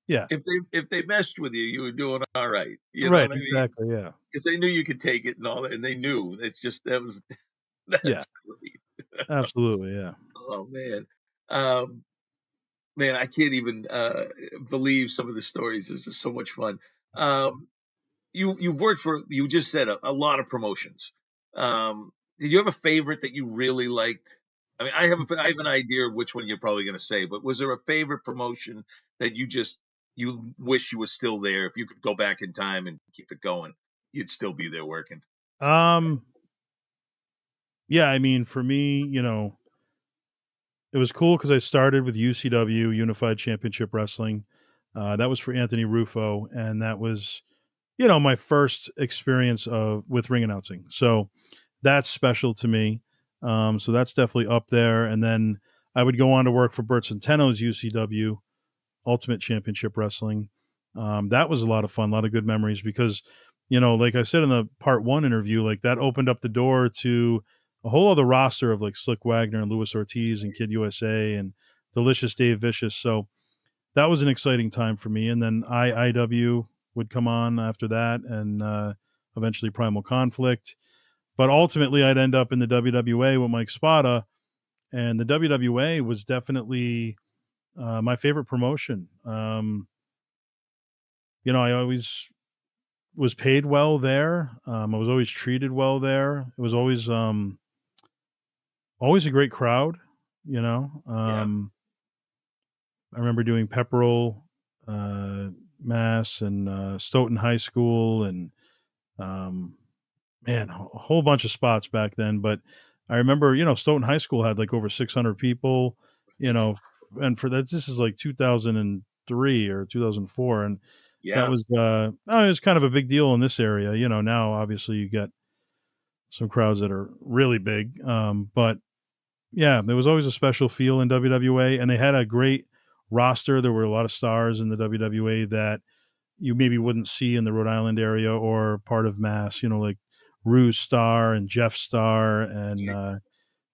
S2: Yeah.
S1: If they messed with you, you were doing all right. You
S2: know right.
S1: What I mean?
S2: Exactly. Yeah.
S1: Because they knew you could take it and all that, and they knew. It's just that's great.
S2: Absolutely. Yeah.
S1: Oh man, man, I can't even believe some of the stories. This is so much fun. You've worked for, you just said a lot of promotions. Did you have a favorite that you really liked? I mean, I have an idea of which one you're probably going to say, but was there a favorite promotion that you wish you were still there? If you could go back in time and keep it going, you'd still be there working.
S2: Yeah, I mean, for me, it was cool because I started with UCW, Unified Championship Wrestling. That was for Anthony Rufo, and that was, my first experience with ring announcing. So that's special to me. So that's definitely up there. And then I would go on to work for Bert Centeno's UCW Ultimate Championship Wrestling. That was a lot of fun, a lot of good memories because, like I said in the part 1 interview, like that opened up the door to a whole other roster of like Slick Wagner and Luis Ortiz and Kid USA and Delicious Dave Vicious. So that was an exciting time for me. And then IIW would come on after that, and eventually Primal Conflict. But ultimately, I'd end up in the WWA with Mike Spada, and the WWA was definitely my favorite promotion. I always was paid well there. I was always treated well there. It was always always a great crowd.
S1: Yeah.
S2: I remember doing Pepperell, Mass, and Stoughton High School, and um, man, a whole bunch of spots back then. But I remember, Stoughton High School had like over 600 people, and for that, this is like 2003 or 2004, and that
S1: Yeah.
S2: was it was kind of a big deal in this area. Now obviously you get some crowds that are really big, but yeah, there was always a special feel in WWA, and they had a great roster. There were a lot of stars in the WWA that you maybe wouldn't see in the Rhode Island area or part of Mass, like Ruse Star and Jeff Star and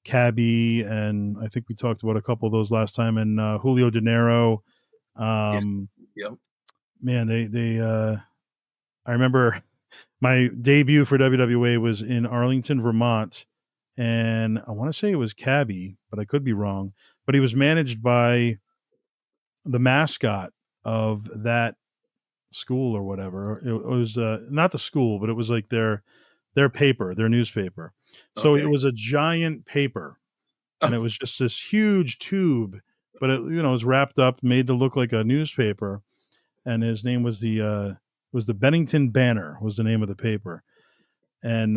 S2: Cabby. And I think we talked about a couple of those last time, and Julio De Niro.
S1: Yeah.
S2: Um,
S1: Yep.
S2: Man, I remember my debut for WWA was in Arlington, Vermont. And I want to say it was Cabby, but I could be wrong. But he was managed by the mascot of that school or whatever. It was not the school, but it was like their paper, their newspaper. So it
S1: Okay.
S2: was a giant paper, and it was just this huge tube, but it was wrapped up, made to look like a newspaper. And his name was the Bennington Banner was the name of the paper, and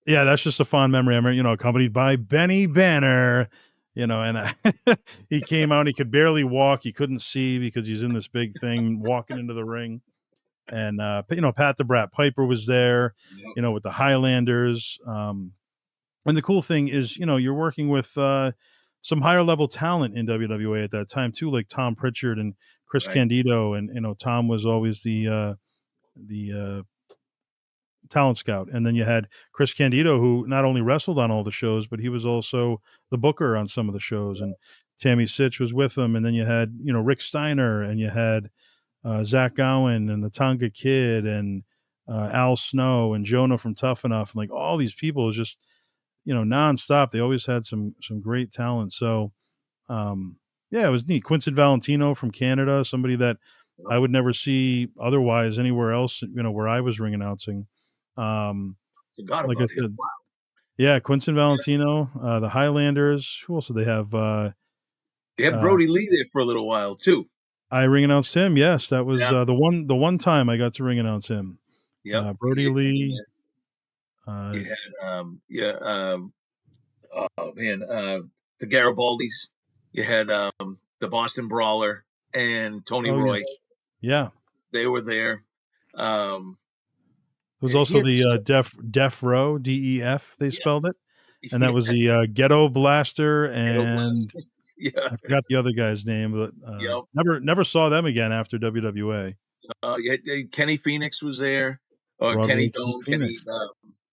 S2: yeah, that's just a fond memory. I remember, accompanied by Benny Banner. And he came out. He could barely walk. He couldn't see because he's in this big thing walking into the ring. And Pat the Brat Piper was there,
S1: Yep.
S2: with the Highlanders. And the cool thing is, you're working with some higher level talent in WWA at that time too, like Tom Pritchard and Chris
S1: Right.
S2: Candido, and Tom was always the talent scout. And then you had Chris Candido, who not only wrestled on all the shows, but he was also the booker on some of the shows. And Tammy Sitch was with him. And then you had, Rick Steiner, and you had Zach Gowen and the Tonga Kid, and Al Snow and Jonah from Tough Enough. And like all these people was just, nonstop. They always had some great talent. So yeah, it was neat. Quincy Valentino from Canada, somebody that
S1: Yep.
S2: I would never see otherwise anywhere else, where I was ring announcing.
S1: Forgot
S2: Like I
S1: about him.
S2: said,
S1: Wow.
S2: yeah, Quincy Valentino, the Highlanders. Who else do they have?
S1: They had
S2: Uh,
S1: Brody Lee there for a little while too.
S2: I ring announced him. Yes, that was
S1: Yeah.
S2: the one time I got to ring announce him.
S1: Yep.
S2: Brody
S1: He had come in
S2: Lee.
S1: there.
S2: Uh,
S1: You had oh man, the Garibaldis. You had the Boston Brawler and Tony
S2: oh
S1: Roy.
S2: yeah.
S1: They were there. Um,
S2: It was
S1: he
S2: also
S1: had
S2: the Def Row, DEF. They
S1: yeah,
S2: spelled it, and that
S1: yeah,
S2: was the Ghetto Blaster,
S1: Ghetto
S2: and
S1: Blast. Yeah,
S2: I forgot the other guy's name, but
S1: yep.
S2: never saw them again after WWA.
S1: Kenny Phoenix was there, or Kenny
S2: Broadway King
S1: Doan. Kenny,
S2: Phoenix.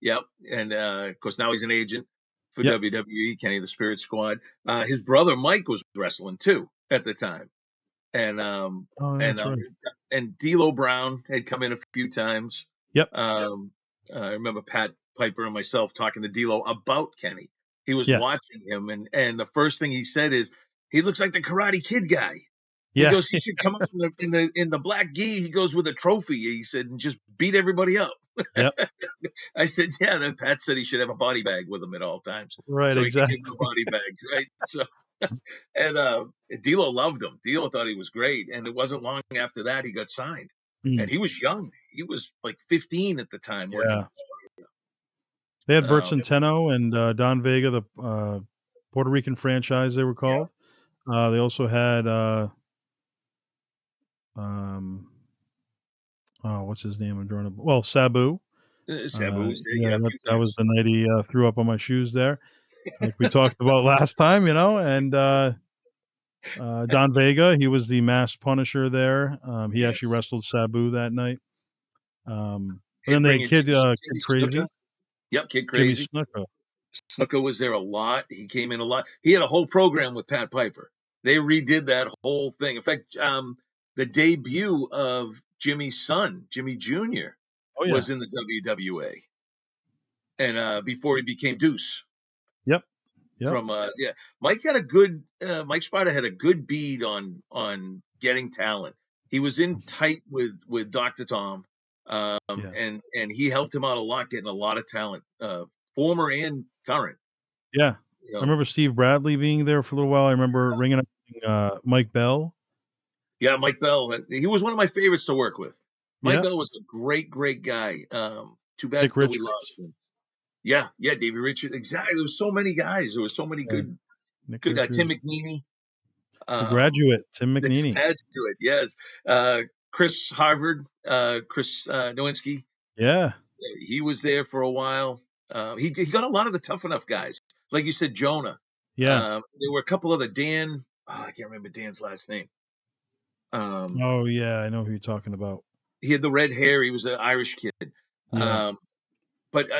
S1: yep. And of course now he's an agent for
S2: Yep.
S1: WWE. Kenny the Spirit Squad. His brother Mike was wrestling too at the time, and
S2: Oh,
S1: and
S2: that's
S1: um,
S2: right.
S1: and D'Lo Brown had come in a few times.
S2: Yep.
S1: I remember Pat Piper and myself talking to D'Lo about Kenny. He was
S2: Yeah.
S1: watching him, and the first thing he said is, "He looks like the Karate Kid guy." He
S2: Yeah.
S1: goes, "He should come up in the black gi." He goes with a trophy. He said, and just beat everybody up.
S2: Yep.
S1: I said, "Yeah." Then Pat said he should have a body bag with him at all times,
S2: Right.
S1: so he could give him a
S2: Exactly.
S1: body bag, right? So, and D'Lo loved him. D'Lo thought he was great, and it wasn't long after that he got signed. And
S2: Mm,
S1: he was young. He was like 15 at the time working.
S2: yeah. They had Bert
S1: Um,
S2: Centeno and Don Vega, the Puerto Rican franchise they were
S1: yeah,
S2: called. They also had um, oh, what's his name? I'm drawing a well, Sabu.
S1: Sabu was there,
S2: Yeah,
S1: yeah, a
S2: that
S1: few
S2: that was
S1: times.
S2: the night he threw up on my shoes there, like we talked about last time, and Don Vega, he was the masked Punisher there. He
S1: Yeah.
S2: actually wrestled Sabu that night. And
S1: He'd
S2: then they
S1: bring
S2: had
S1: in Jimmy
S2: Kid
S1: Snuka.
S2: Crazy,
S1: Yep, Kid
S2: Jimmy
S1: Crazy.
S2: Snuka.
S1: Snuka was there a lot. He came in a lot. He had a whole program with Pat Piper. They redid that whole thing. In fact, the debut of Jimmy's son, Jimmy Jr.,
S2: Oh yeah,
S1: was in the WWA, and before he became Deuce.
S2: yep, yep,
S1: From yeah, Mike had a good Mike Sparta had a good bead on getting talent. He was in tight with Dr. Tom,
S2: yeah,
S1: and he helped him out a lot, getting a lot of talent, former and current.
S2: yeah.
S1: You
S2: I
S1: know,
S2: remember Steve Bradley being there for a little while. I remember ringing up Mike Bell.
S1: yeah, Mike Bell. He was one of my favorites to work with. Mike
S2: Yeah,
S1: Bell was a great guy. Too bad
S2: Nick
S1: that we lost
S2: Richards.
S1: him. Yeah, yeah, Davey Richards. Exactly. There was so many guys. There was so many
S2: Yeah,
S1: good,
S2: Nick
S1: good. Tim
S2: Richards.
S1: McNeely.
S2: The
S1: Um,
S2: Graduate, Tim
S1: The
S2: McNeely.
S1: Graduate, yes. Chris Harvard, Chris Nowinski,
S2: Yeah,
S1: he was there for a while. He got a lot of the tough enough guys, like you said, Jonah.
S2: yeah.
S1: There were a couple other Dan. Oh, I can't remember Dan's last name. Um,
S2: Oh yeah, I know who you're talking about.
S1: he had the red hair. He was an Irish kid.
S2: Yeah.
S1: Um, but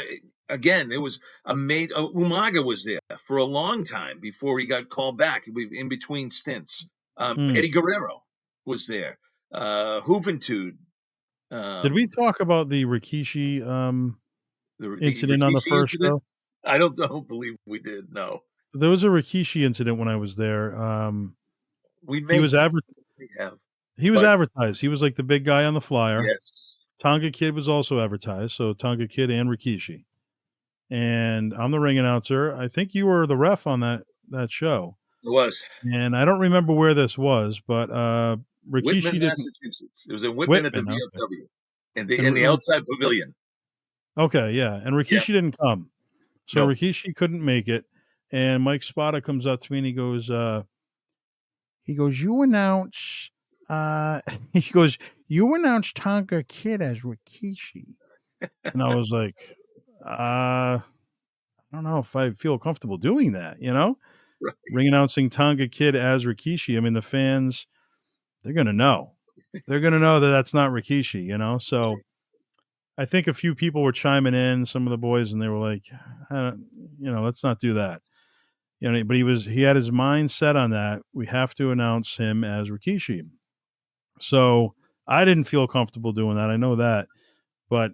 S1: again, it was amazing. Umaga was there for a long time before he got called back. In between stints.
S2: Hmm.
S1: Eddie Guerrero was there. Juventud.
S2: Did we
S1: Um,
S2: talk about the Rikishi
S1: the
S2: incident on the
S1: Rikishi
S2: first
S1: incident.
S2: show?
S1: I don't believe we did. No,
S2: There was a Rikishi incident when I was there.
S1: we
S2: He was
S1: may have,
S2: he was
S1: but
S2: advertised. He was like the big guy on the flyer.
S1: yes,
S2: Tonga Kid was also advertised, so Tonga Kid and Rikishi. And I'm the ring announcer. I think you were the ref on that show.
S1: it was
S2: And I don't remember where this was, but
S1: Whitman,
S2: Rikishi didn't.
S1: Massachusetts. It was in Whitman at the
S2: Whitman, okay.
S1: VFW, and the
S2: And
S1: in the outside pavilion.
S2: okay, yeah. And
S1: Yeah,
S2: Rikishi didn't come. So
S1: no,
S2: Rikishi couldn't make it. And Mike Spada comes up to me and he goes, you announce he goes, you announce Tonga Kid as Rikishi. And I was like, I don't know if I feel comfortable doing that,
S1: right.
S2: Ring announcing Tonga Kid as Rikishi. I mean, the fans, they're going to know. They're going to know that that's not Rikishi. So I think a few people were chiming in, some of the boys, and they were like, let's not do that. But he had his mind set on that. We have to announce him as Rikishi. So I didn't feel comfortable doing that. I know that. But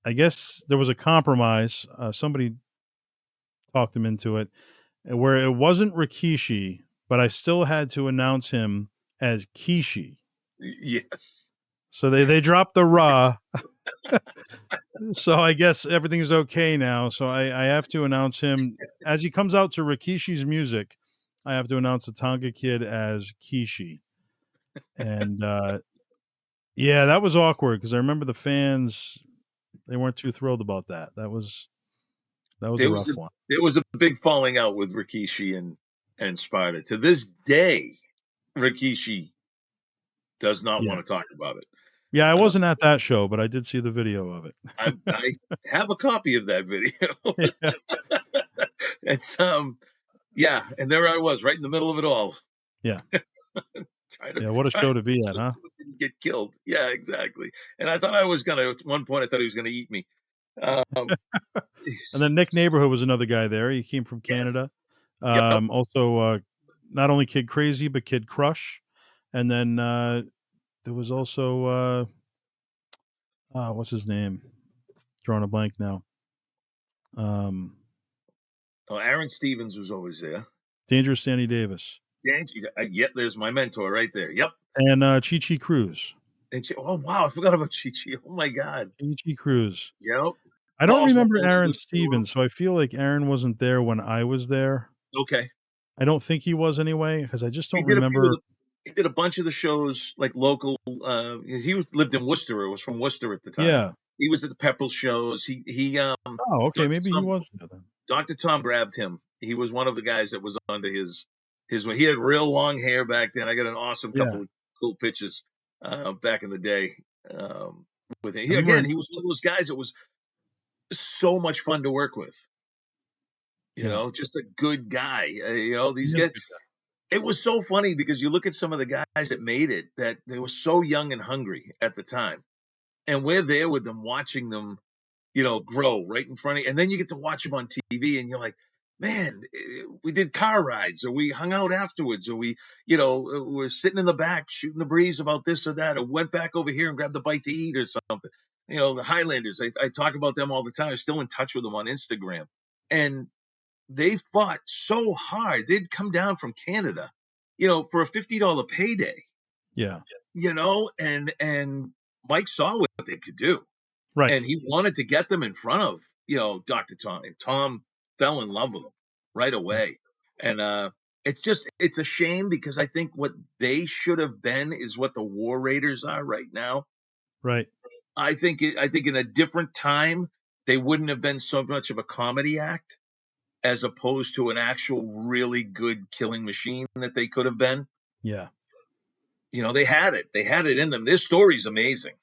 S2: I guess there was a compromise. Somebody talked him into it where it wasn't Rikishi, but I still had to announce him as Kishi.
S1: Yes,
S2: So they dropped the Ra. So I guess everything's okay now. So I have to announce him as he comes out to Rikishi's music. I have to announce the Tonga Kid as Kishi. And yeah, that was awkward because I remember the fans, they weren't too thrilled about that. That was a
S1: there was a
S2: rough one.
S1: there was a big falling out with Rikishi and Sparta. To this day, Rikishi does not
S2: Yeah.
S1: want to talk about it.
S2: Yeah, I
S1: Uh,
S2: wasn't at that show, but I did see the video of it.
S1: I have a copy of that video.
S2: Yeah.
S1: It's yeah, and there I was, right in the middle of it all,
S2: Yeah.
S1: trying to
S2: Yeah, what a
S1: trying
S2: show to be at, huh?
S1: to get killed. Yeah, exactly. And I thought I was gonna. At one point, I thought he was gonna eat me. Um,
S2: And then Nick Neighborhood was another guy there. He came from
S1: yes.
S2: Canada.
S1: Yep.
S2: Also, not only Kid Crazy, but Kid Crush. And then there was also, what's his name? Drawing a blank now.
S1: Oh, Aaron Stevens was always there.
S2: Dangerous Danny Davis.
S1: Yep, there's my mentor right there. Yep.
S2: And Chi Chi Cruz.
S1: And oh wow, I forgot about Chi. Oh my God.
S2: Chi Chi Cruz.
S1: Yep.
S2: I don't
S1: Balls
S2: remember
S1: Mahoney
S2: Aaron
S1: was cool.
S2: Stevens, so I feel like Aaron wasn't there when I was there.
S1: Okay.
S2: I don't think he was anyway, because I just
S1: He
S2: don't
S1: did a few of
S2: remember.
S1: the. He did a bunch of the shows like local. Lived in Worcester. Was from Worcester at the time.
S2: Yeah.
S1: He was at the Pepperell shows.
S2: Oh, okay.
S1: Dr.
S2: Maybe he
S1: Tom
S2: was there then.
S1: Dr. Tom grabbed him. He was one of the guys that was under his. He had real long hair back then. I got an awesome
S2: Yeah.
S1: couple of cool pictures back in the day with him.
S2: I remember
S1: He was one of those guys that was so much fun to work with.
S2: Yeah.
S1: Just a good guy.
S2: He
S1: These
S2: is a
S1: guys.
S2: good guy.
S1: It was so funny because you look at some of the guys that made it, that they were so young and hungry at the time, and we're there with them, watching them, grow right in front of you. And then you get to watch them on TV, and you're like, man, we did car rides, or we hung out afterwards, or we're sitting in the back shooting the breeze about this or that, or went back over here and grabbed a bite to eat or something. The Highlanders, I talk about them all the time. I'm still in touch with them on Instagram. And they fought so hard. They'd come down from Canada, for a $50 payday,
S2: Yeah.
S1: and Mike saw what they could do.
S2: Right.
S1: And he wanted to get them in front of, Dr. Tom. And Tom fell in love with them right away. And it's a shame, because I think what they should have been is what the War Raiders are right now.
S2: Right.
S1: I think in a different time, they wouldn't have been so much of a comedy act, as opposed to an actual really good killing machine that they could have been.
S2: Yeah.
S1: They had it. They had it in them. Their story's amazing.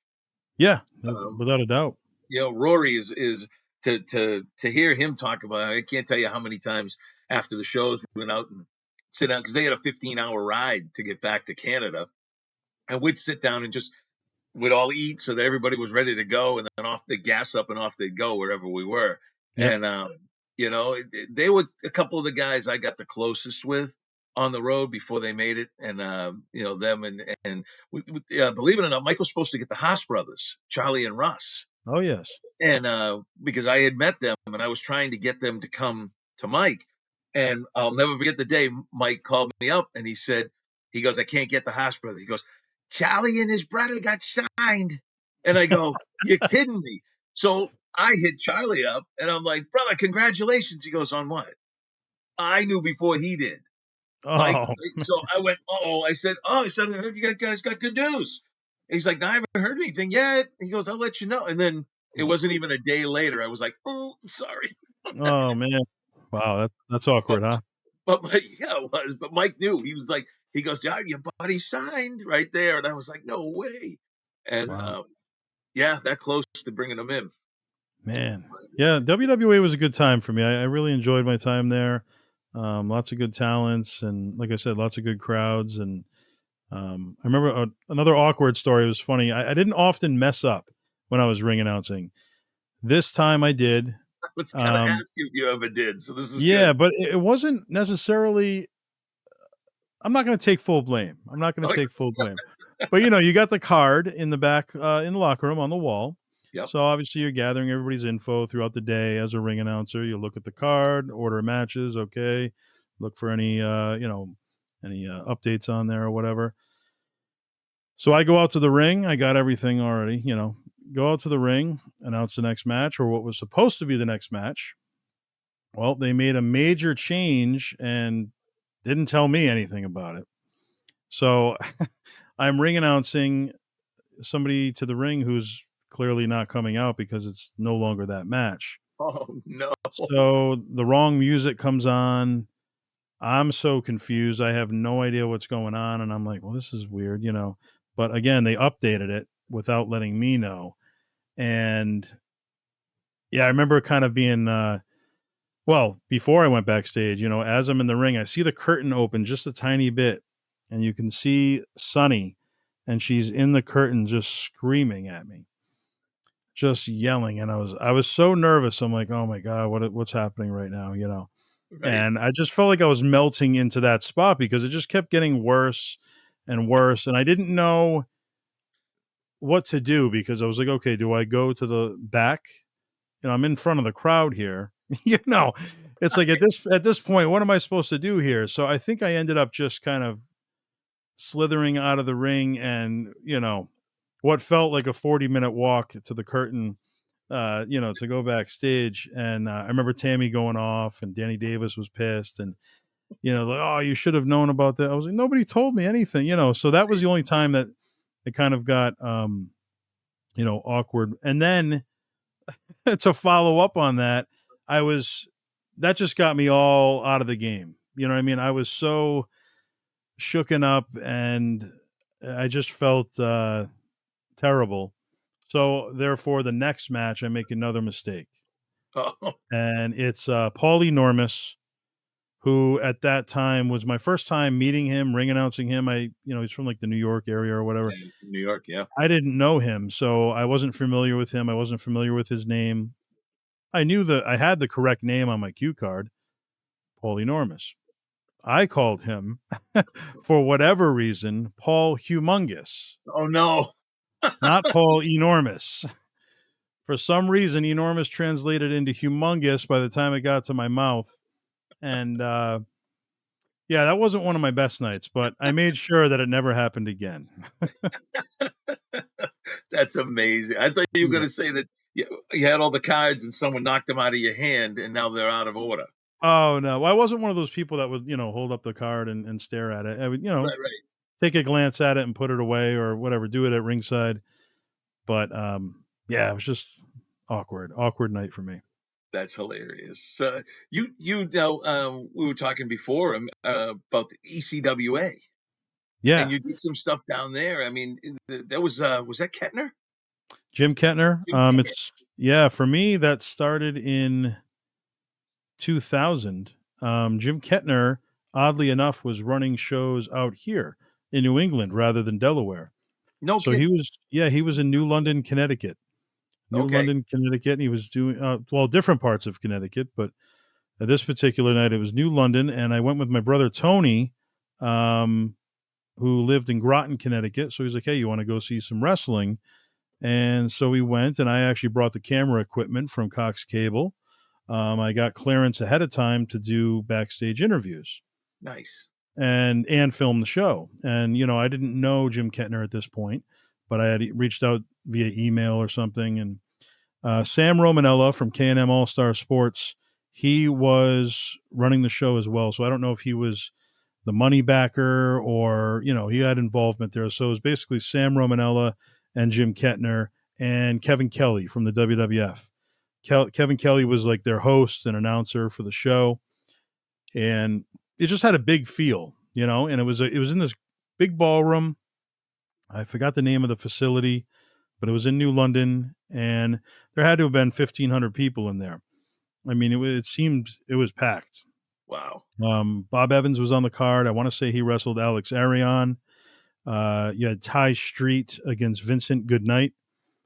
S2: Yeah, without a doubt.
S1: Rory is to hear him talk about it. I can't tell you how many times after the shows we went out and sit down, because they had a 15-hour ride to get back to Canada, and we'd sit down and we'd all eat so that everybody was ready to go, and then off the gas up and off they'd go wherever we were. Yep. And they were a couple of the guys I got the closest with on the road before they made it. And them and believe it or not, Mike was supposed to get the Haas brothers, Charlie and Russ.
S2: Oh yes.
S1: And because I had met them, and I was trying to get them to come to Mike, and I'll never forget the day Mike called me up, and he goes, I can't get the Haas brothers. He goes, Charlie and his brother got signed. And I go, you're kidding me. So I hit Charlie up, and I'm like, brother, congratulations. He goes, on what? I knew before he did.
S2: Oh.
S1: So I went, I said, I heard you guys got good news. He's like, no, I haven't heard anything yet. He goes, I'll let you know. And then it wasn't even a day later, I was like, oh, sorry.
S2: Oh man. Wow, that's awkward, huh?
S1: But yeah, it was. But Mike knew. He was like, he goes, yeah, your buddy signed right there. And I was like, no way. And
S2: wow.
S1: That close to bringing him in.
S2: Man. Yeah, WWA was a good time for me. I really enjoyed my time there. Lots of good talents, and like I said, lots of good crowds. And I remember another awkward story. Was funny. I didn't often mess up when I was ring announcing. This time I did.
S1: I was going to ask you if you ever did. So this is
S2: good. But it wasn't necessarily. I'm not going to take full blame. But you got the card in the back in the locker room on the wall.
S1: Yep.
S2: So obviously you're gathering everybody's info throughout the day as a ring announcer. You look at the card, order matches, okay. Look for any updates on there or whatever. So I go out to the ring. I got everything already, go out to the ring, announce the next match, or what was supposed to be the next match. Well, they made a major change and didn't tell me anything about it. So I'm ring announcing somebody to the ring who's clearly not coming out because it's no longer that match.
S1: Oh no.
S2: So the wrong music comes on. I'm so confused. I have no idea what's going on. And I'm like, well, this is weird, But again, they updated it without letting me know. And yeah, I remember kind of being, before I went backstage, as I'm in the ring, I see the curtain open just a tiny bit, and you can see Sunny, and she's in the curtain just screaming at me, just yelling. And I was so nervous. I'm like, oh my God, what's happening right now? Right. And I just felt like I was melting into that spot because it just kept getting worse and worse. And I didn't know what to do because I was like, okay, do I go to the back? I'm in front of the crowd here. It's like at this point, what am I supposed to do here? So I think I ended up just kind of slithering out of the ring and, what felt like a 40-minute walk to the curtain, to go backstage. And I remember Tammy going off and Danny Davis was pissed and, like, oh, you should have known about that. I was like, nobody told me anything, so that was the only time that it kind of got, awkward. And then to follow up on that, that just got me all out of the game. You know what I mean? I was so shooken up and I just felt terrible. So therefore the next match I make another mistake.
S1: Oh.
S2: And it's Paulie Normus who at that time was my first time meeting him, ring announcing him. He's from like the New York area or whatever.
S1: Yeah, New York, yeah.
S2: I didn't know him, so I wasn't familiar with him. I wasn't familiar with his name. I knew that I had the correct name on my cue card, Paul Enormous. I called him, for whatever reason, Paul Humongous,
S1: Oh, no.
S2: not Paul Enormous. For some reason, Enormous translated into humongous by the time it got to my mouth. And yeah, that wasn't one of my best nights, but I made sure that it never happened again.
S1: That's amazing. I thought you were
S2: Yeah.
S1: going to say that you had all the cards and someone knocked them out of your hand and now they're out of order.
S2: Oh, no. I wasn't one of those people that would, hold up the card and stare at it. I would,
S1: Right.
S2: take a glance at it and put it away or whatever, do it at ringside. But yeah, it was just awkward night for me.
S1: That's hilarious. You know, we were talking before about the ECWA,
S2: Yeah.
S1: and you did some stuff down there. I mean, that was that Kettner?
S2: Jim Kettner.
S1: Jim Kettner.
S2: For me, that started in 2000. Jim Kettner, oddly enough, was running shows out here in New England rather than Delaware.
S1: No
S2: So
S1: kidding.
S2: he was in New London, Connecticut.
S1: Okay.
S2: And he was doing different parts of Connecticut, but this particular night it was New London, and I went with my brother Tony, who lived in Groton, Connecticut. So he's like, "Hey, you want to go see some wrestling?" And so we went, and I actually brought the camera equipment from Cox Cable. I got clearance ahead of time to do backstage interviews
S1: Nice.
S2: and film the show. And I didn't know Jim Kettner at this point, but I had reached out via email or something. And Sam Romanella from K&M All Star Sports, he was running the show as well. So I don't know if he was the money backer or he had involvement there. So it was basically Sam Romanella and Jim Kettner and Kevin Kelly from the WWF. Kevin Kelly was like their host and announcer for the show, and it just had a big feel, and it was in this big ballroom. I forgot the name of the facility, but it was in New London, and there had to have been 1,500 people in there. I mean, it seemed it was packed.
S1: Wow.
S2: Bob Evans was on the card. I want to say he wrestled Alex Arion. You had Ty Street against Vincent Goodnight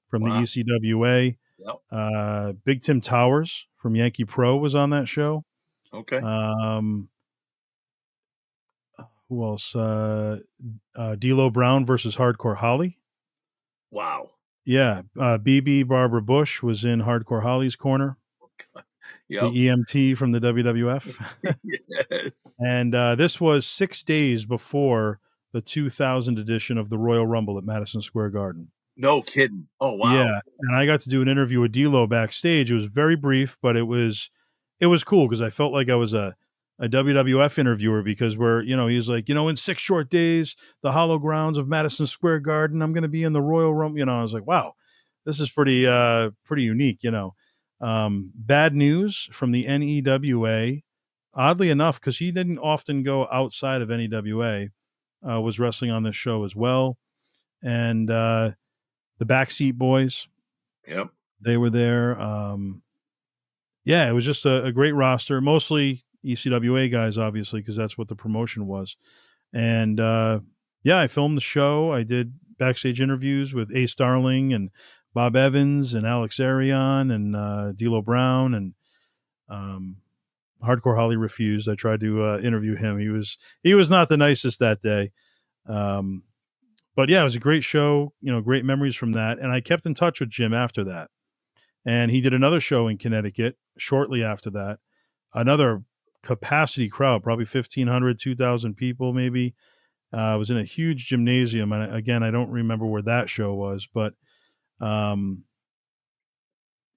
S2: from the
S1: Wow.
S2: ECWA.
S1: Yep.
S2: Big Tim Towers from Yankee Pro was on that show.
S1: Okay.
S2: Who else? D'Lo Brown versus Hardcore Holly.
S1: Wow.
S2: Yeah. BB Barbara Bush was in Hardcore Holly's corner.
S1: Yep.
S2: The EMT from the WWF.
S1: Yes.
S2: And this was 6 days before the 2000 edition of the Royal Rumble at Madison Square Garden.
S1: No kidding. Oh, wow.
S2: Yeah, and I got to do an interview with D'Lo backstage. It was very brief, but it was cool because I felt like I was a WWF interviewer because he's like, in 6 short days, the hollow grounds of Madison Square Garden, I'm going to be in the Royal Rumble. I was like, wow, this is pretty unique. Bad news from the NEWA. Oddly enough, because he didn't often go outside of NEWA, was wrestling on this show as well, and the Backseat Boys.
S1: Yep.
S2: They were there. Yeah, it was just a great roster, mostly ECWA guys, obviously, because that's what the promotion was. And yeah, I filmed the show. I did backstage interviews with Ace Darling and Bob Evans and Alex Arion and D'Lo Brown, and Hardcore Holly refused. I tried to interview him. He was not the nicest that day. But yeah, it was a great show, great memories from that. And I kept in touch with Jim after that. And he did another show in Connecticut shortly after that. Another capacity crowd, probably 1,500, 2,000 people maybe. It was in a huge gymnasium. And again, I don't remember where that show was, but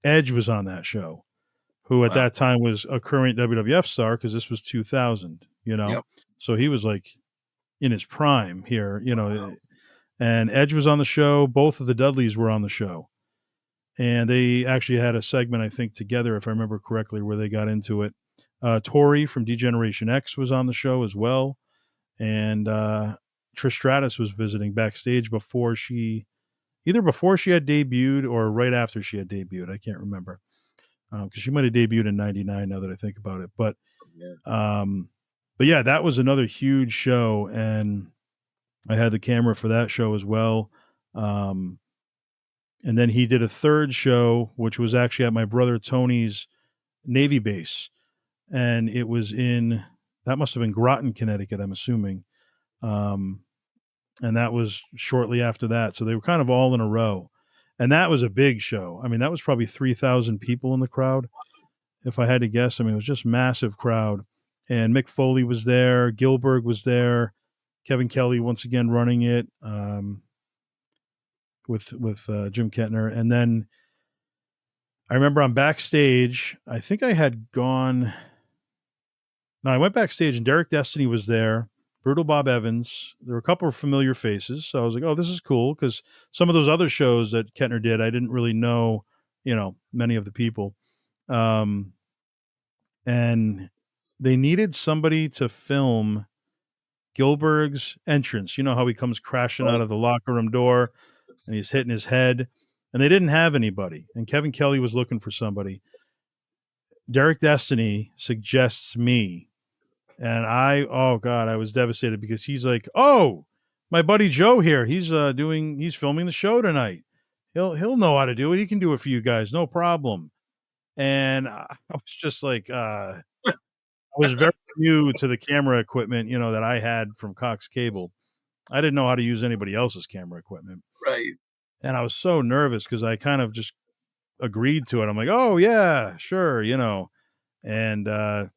S2: Edge was on that show, who at that time was a current WWF star because this was 2000,
S1: Yep.
S2: So he was like in his prime here, Wow. And Edge was on the show. Both of the Dudleys were on the show. And they actually had a segment, I think, together, if I remember correctly, where they got into it. Tori from D-Generation X was on the show as well. And Trish Stratus was visiting backstage before she had debuted or right after she had debuted. I can't remember. Because she might have debuted in 99 now that I think about it. But
S1: Yeah.
S2: But yeah, that was another huge show, and I had the camera for that show as well. Um, and then he did a third show, which was actually at my brother Tony's Navy base, and it was in that must have been Groton, Connecticut, I'm assuming. Um, and that was shortly after that, so they were kind of all in a row, and that was a big show. I mean, that was probably 3,000 people in the crowd, if I had to guess. I mean, it was just massive crowd, and Mick Foley was there, Gilbert was there, Kevin Kelly once again running it, with Jim Kettner, and then I remember I'm backstage. I think I had gone. No, I went backstage and Derek Destiny was there. Brutal Bob Evans. There were a couple of familiar faces, so I was like, "Oh, this is cool." Because some of those other shows that Kettner did, I didn't really know, many of the people, um, and they needed somebody to film Gilberg's entrance. You know how he comes crashing out
S1: Oh,
S2: of the locker room door and he's hitting his head, and they didn't have anybody. And Kevin Kelly was looking for somebody. Derek Destiny suggests me, and oh God, I was devastated because he's like, "Oh, my buddy Joe here. He's filming the show tonight. He'll know how to do it. He can do it for you guys, no problem." And I was just like, I was very new to the camera equipment, that I had from Cox Cable. I didn't know how to use anybody else's camera equipment,
S1: right.
S2: and I was so nervous because I kind of just agreed to it. I'm like, "Oh yeah, sure," and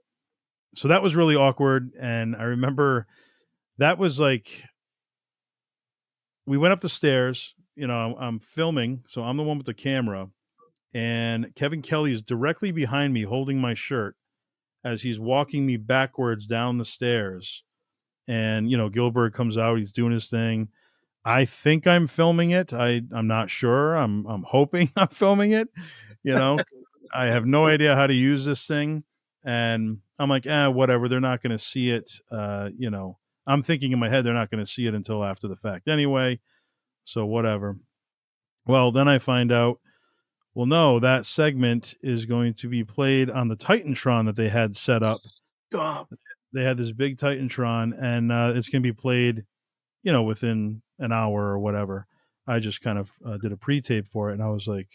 S2: so that was really awkward. And I remember that was like we went up the stairs. I'm filming, so I'm the one with the camera, and Kevin Kelly is directly behind me, holding my shirt as he's walking me backwards down the stairs. And Gilbert comes out, he's doing his thing. I think I'm filming it. I'm not sure. I'm hoping I'm filming it. You know, I have no idea how to use this thing, and I'm like, whatever. They're not going to see it. I'm thinking in my head they're not going to see it until after the fact anyway. So whatever. Well, then I find out. Well, no, that segment is going to be played on the Titantron that they had set up.
S1: Stop.
S2: They had this big Titantron, and it's going to be played within an hour or whatever. I just kind of did a pre-tape for it, and I was like,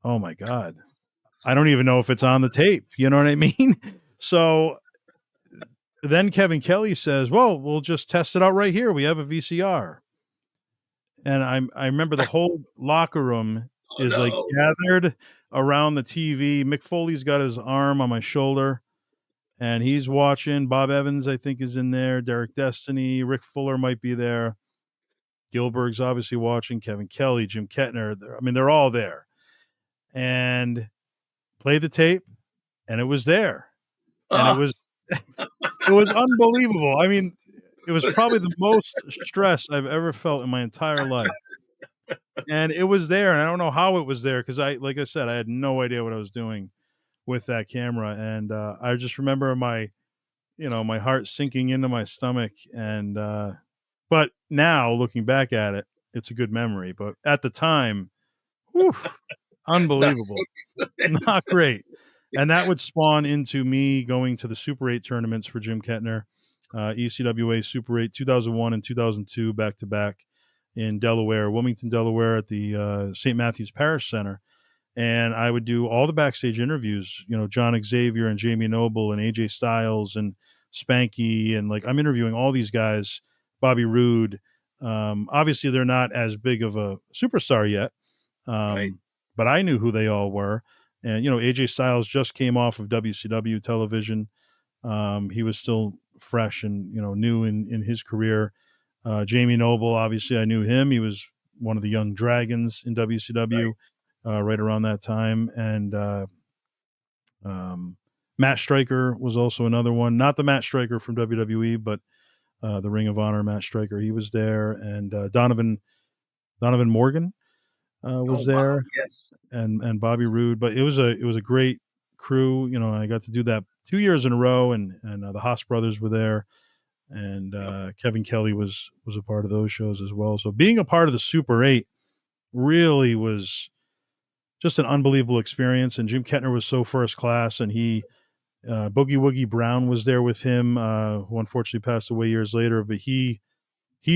S2: oh my God, I don't even know if it's on the tape. You know what I mean? So then Kevin Kelly says, well, we'll just test it out right here. We have a VCR. And I remember the whole locker room
S1: Oh,
S2: is like
S1: no.
S2: gathered around the TV. Mick Foley's got his arm on my shoulder and he's watching. Bob Evans, I think, is in there. Derek Destiny, Rick Fuller might be there. Gilberg's obviously watching. Kevin Kelly, Jim Kettner. They're all there. And played the tape, and it was there, and it
S1: Ah,
S2: was it was unbelievable. I mean, it was probably the most stress I've ever felt in my entire life, and it was there, and I don't know how it was there because like I said, I had no idea what I was doing with that camera, and I just remember my heart sinking into my stomach, and but now looking back at it, it's a good memory, but at the time, whew,
S1: not
S2: unbelievable. Not great. And that would spawn into me going to the Super 8 tournaments for Jim Kettner, ECWA Super 8 2001 and 2002 back to back in Delaware, Wilmington, Delaware at the St. Matthew's Parish Center. And I would do all the backstage interviews, John Xavier and Jamie Noble and AJ Styles and Spanky. And like, I'm interviewing all these guys, Bobby Roode. Obviously, they're not as big of a superstar yet,
S1: right.
S2: but I knew who they all were. And, AJ Styles just came off of WCW television. He was still fresh and, new in his career. Jamie Noble, obviously, I knew him. He was one of the young dragons in WCW right around that time. And Matt Striker was also another one. Not the Matt Striker from WWE, but the Ring of Honor Matt Striker. He was there. And Donovan Morgan
S1: Oh,
S2: was
S1: wow.
S2: there.
S1: Yes.
S2: And Bobby Roode, but it was a great crew. I got to do that 2 years in a row, and the Haas brothers were there, and Kevin Kelly was a part of those shows as well. So being a part of the Super 8 really was just an unbelievable experience. And Jim Kettner was so first class, and he Boogie Woogie Brown was there with him, who unfortunately passed away years later. But he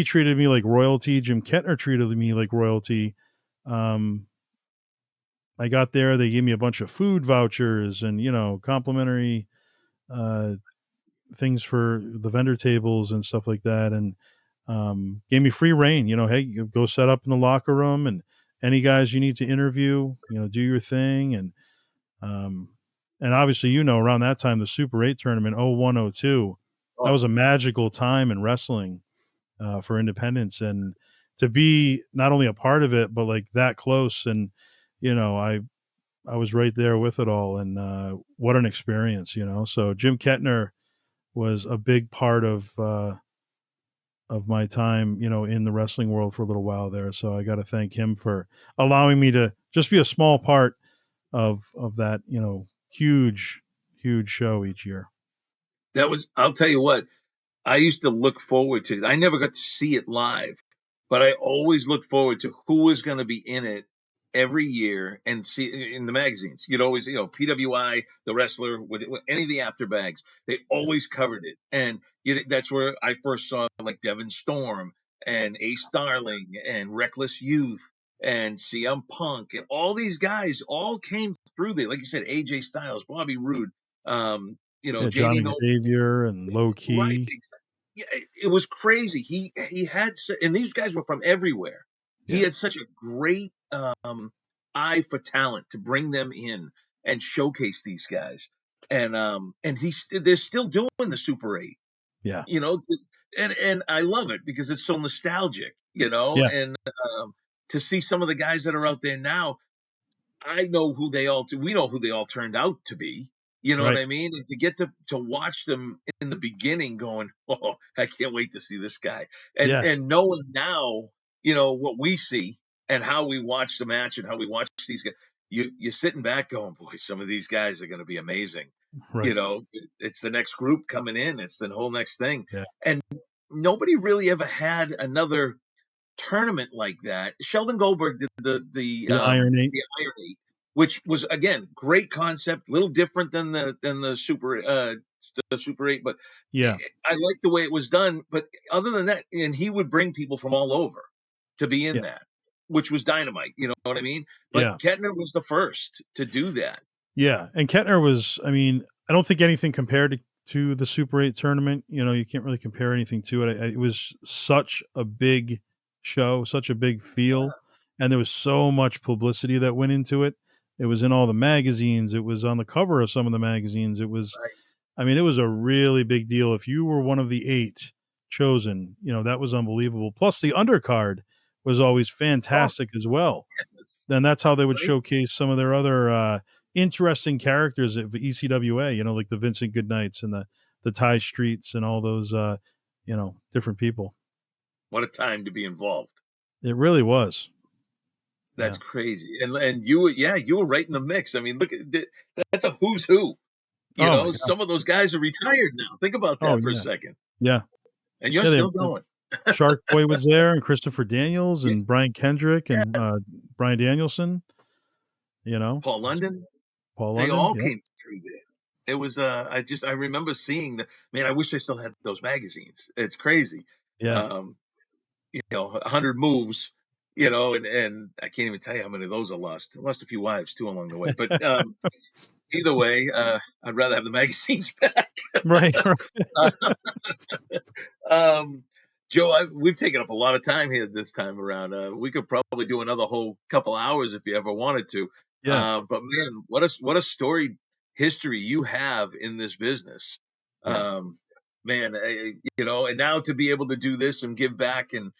S2: treated me like royalty. Jim Kettner treated me like royalty. Um, I got there, they gave me a bunch of food vouchers and complimentary uh, things for the vendor tables and stuff like that, and gave me free reign. Hey, you go set up in the locker room, and any guys you need to interview, do your thing, um, and obviously, around that time, the Super 8 tournament, 0102, that
S1: Oh,
S2: was a magical time in wrestling for independence, and to be not only a part of it, but like that close, and I was right there with it all, and what an experience. So Jim Kettner was a big part of my time, in the wrestling world for a little while there. So I got to thank him for allowing me to just be a small part of that, huge, huge show each year.
S1: I'll tell you what, I used to look forward to. I never got to see it live, but I always looked forward to who was going to be in it every year and see in the magazines. You'd always, PWI, the wrestler, with any of the after bags, they always covered it. And that's where I first saw like Devin Storm and Ace Darling and Reckless Youth and CM Punk and all these guys all came through there. Like you said, AJ Styles, Bobby Roode,
S2: Yeah,
S1: JD
S2: Johnny
S1: Noble.
S2: Xavier and Low
S1: Right.
S2: Key.
S1: Yeah, it was crazy. He had, and these guys were from everywhere. He
S2: Yeah,
S1: had such a great eye for talent to bring them in and showcase these guys. And they're still doing the Super 8,
S2: yeah,
S1: and I love it because it's so nostalgic,
S2: yeah,
S1: and to see some of the guys that are out there now, I know who they all. We know who they all turned out to be. You know what
S2: right.
S1: I mean? And to get to watch them in the beginning, going, "Oh, I can't wait to see this guy,"
S2: Yeah,
S1: and knowing now, what we see and how we watch the match and how we watch these guys, you're sitting back going, "Boy, some of these guys are going to be amazing."
S2: right.
S1: It's the next group coming in. It's the whole next thing,
S2: Yeah,
S1: and nobody really ever had another tournament like that. Sheldon Goldberg did
S2: the Iron 8.
S1: the Iron Eight, which was again great concept, a little different than the Super 8, but
S2: Yeah,
S1: I liked the way it was done. But other than that, and he would bring people from all over to be in
S2: yeah,
S1: that, which was dynamite. You know what I mean? But
S2: yeah.
S1: Kettner was the first to do that.
S2: Yeah, and Kettner was. I mean, I don't think anything compared to the Super 8 tournament. You can't really compare anything to it. It was such a big show, such a big feel, and there was so much publicity that went into it. It was in all the magazines. It was on the cover of some of the magazines. It was,
S1: Right.
S2: I mean, it was a really big deal. If you were one of the 8 chosen, that was unbelievable. Plus, the undercard was always
S1: Oh,
S2: fantastic as well.
S1: yes.
S2: Then that's how they would
S1: Right.
S2: showcase some of their other interesting characters of ECWA, like the Vincent Goodnights and the Ty Streets and all those different people.
S1: What a time to be involved.
S2: It really was.
S1: That's
S2: Yeah.
S1: crazy. And you were right in the mix. I mean, look at that's a who's who.
S2: Oh my god.
S1: Some of those guys are retired now. Think about
S2: Oh
S1: that for a
S2: yeah.
S1: second.
S2: Yeah.
S1: And you're
S2: Yeah.
S1: still going.
S2: Shark Boy was there, and Christopher Daniels,
S1: Yeah,
S2: and Brian Kendrick, and Brian Danielson.
S1: Paul London,
S2: Paul
S1: they
S2: London.
S1: all
S2: Yeah.
S1: came through there. It was I remember seeing the man, I wish I still had those magazines. It's crazy.
S2: Yeah.
S1: Um, 100 moves, and I can't even tell you how many of those I lost. I lost a few wives too along the way. But either way, I'd rather have the magazines back.
S2: Right. Right.
S1: Uh, um, Joe, we've taken up a lot of time here this time around. We could probably do another whole couple hours if you ever wanted to.
S2: Yeah.
S1: But man, what a storied history you have in this business.
S2: Yeah.
S1: Um, man, and now to be able to do this and give back and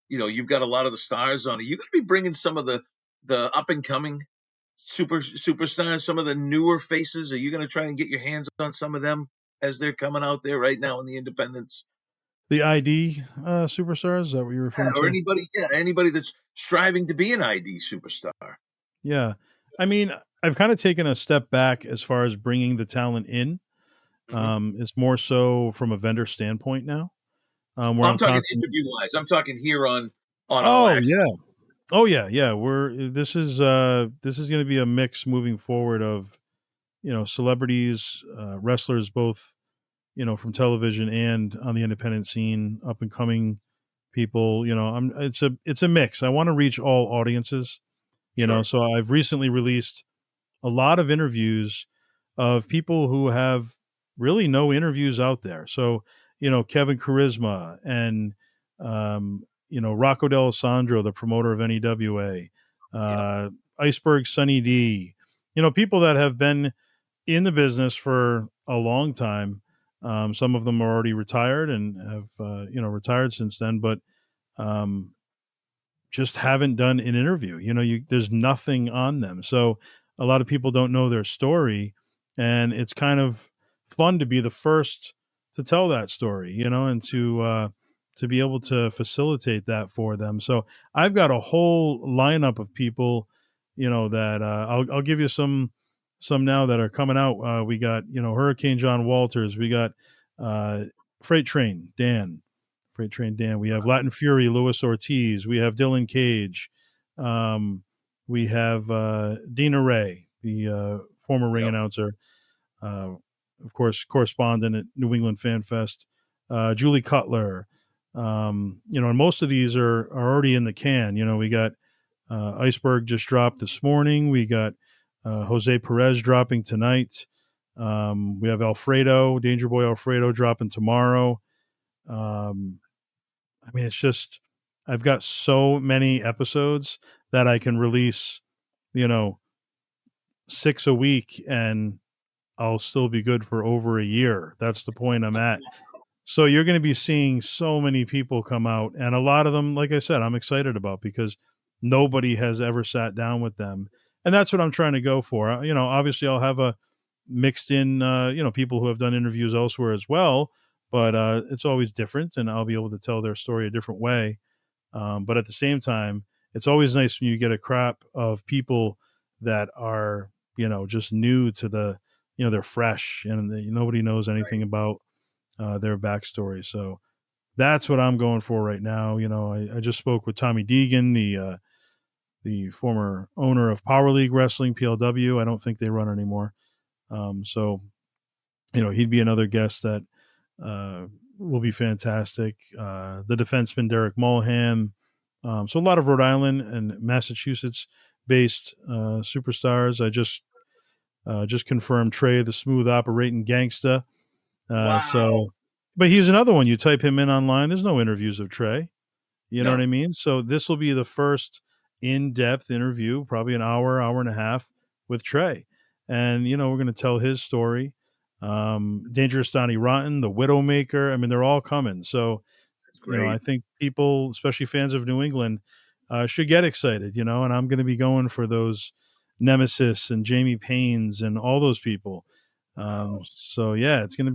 S1: you've got a lot of the stars on it. You're going to be bringing some of the up and coming superstars, some of the newer faces. Are you going to try and get your hands on some of them as they're coming out there right now in the independents?
S2: The ID superstars. Is that what you're referring
S1: Or
S2: to?
S1: anybody that's striving to be an ID superstar.
S2: Yeah. I mean, I've kind of taken a step back as far as bringing the talent in.
S1: Hmm.
S2: It's more so from a vendor standpoint now, where
S1: I'm
S2: I'm
S1: talking
S2: constantly.
S1: interview wise. I'm talking here on All
S2: Oh
S1: Access.
S2: yeah, oh yeah, yeah. This is going to be a mix moving forward of celebrities, wrestlers, both, from television and on the independent scene, up and coming people. It's a mix. I want to reach all audiences,
S1: Sure.
S2: so I've recently released a lot of interviews of people who have really no interviews out there. So, Kevin Charisma and, Rocco D'Alessandro, the promoter of NEWA,
S1: Yeah.
S2: Iceberg Sunny D, people that have been in the business for a long time. Some of them are already retired and have, retired since then, but um, just haven't done an interview. There's nothing on them. So a lot of people don't know their story, and it's kind of fun to be the first to tell that story, and to be able to facilitate that for them. So I've got a whole lineup of people, that I'll give you some now that are coming out. We got, Hurricane John Walters. We got uh, Freight Train Dan. We have Latin Fury, Luis Ortiz. We have Dylan Cage. We have Dina Ray, the former ring
S1: Yep.
S2: announcer, of course, correspondent at New England Fan Fest. Julie Cutler. And most of these are already in the can. We got Iceberg just dropped this morning. We got Jose Perez dropping tonight. We have Alfredo, Danger Boy Alfredo, dropping tomorrow. It's just, I've got so many episodes that I can release, 6 a week, and I'll still be good for over a year. That's the point I'm at. So you're going to be seeing so many people come out, and a lot of them, like I said, I'm excited about because nobody has ever sat down with them. And that's what I'm trying to go for. Obviously I'll have a mixed in, people who have done interviews elsewhere as well, but it's always different, and I'll be able to tell their story a different way. But at the same time, it's always nice when you get a crop of people that are, just new to they're fresh, and nobody knows anything about their backstory. So that's what I'm going for right now. I just spoke with Tommy Deegan, the former owner of Power League Wrestling, PLW. I don't think they run anymore. So, he'd be another guest that will be fantastic. The defenseman Derek Mulham. So a lot of Rhode Island and Massachusetts based superstars. I just confirmed Trey, the smooth operating gangsta.
S1: Wow.
S2: But he's another one. You type him in online. There's no interviews of Trey. You know what
S1: No.
S2: I mean? So this will be the first in-depth interview, probably an hour and a half with Trey. And, we're going to tell his story. Dangerous Donnie Rotten, the Widowmaker. They're all coming. So,
S1: That's
S2: I
S1: great.
S2: think people, especially fans of New England, should get excited, and I'm going to be going for those Nemesis and Jamie Paynes and all those people.
S1: Wow.
S2: So yeah, it's going to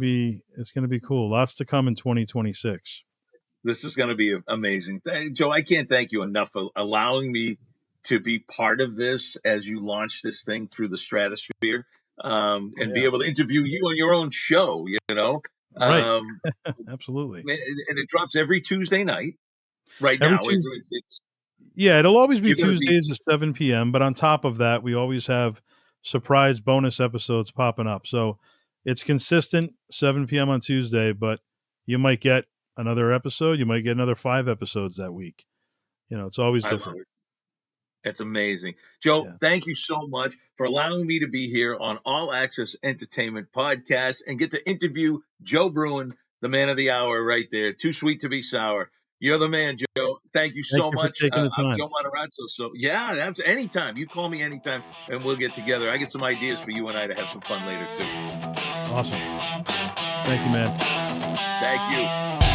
S2: be cool. Lots to come in 2026.
S1: This is going to be amazing. Joe, I can't thank you enough for allowing me to be part of this as you launch this thing through the stratosphere, and be
S2: Yeah.
S1: able to interview you on your own show,
S2: Right.
S1: Um,
S2: Absolutely.
S1: and it drops every Tuesday night right
S2: Every
S1: now.
S2: Tuesday.
S1: It's
S2: Yeah, it'll always be
S1: you're going to be,
S2: Tuesdays at 7 p.m. But on top of that, we always have surprise bonus episodes popping up. So it's consistent 7 p.m. on Tuesday, but you might get another episode. You might get another 5 episodes that week. It's always
S1: I love
S2: different.
S1: it. It's amazing. Joe,
S2: Yeah.
S1: thank you so much for allowing me to be here on All Access Entertainment Podcast and get to interview Joe Bruen, the man of the hour right there. Too sweet to be sour. You're the man, Joe. Thank you
S2: Thank
S1: so
S2: you for
S1: much.
S2: taking the
S1: I'm
S2: time.
S1: Joe Matterazzo. So, yeah, that's anytime. You call me anytime and we'll get together. I get some ideas for you and I to have some fun later, too.
S2: Awesome. Thank you, man.
S1: Thank you.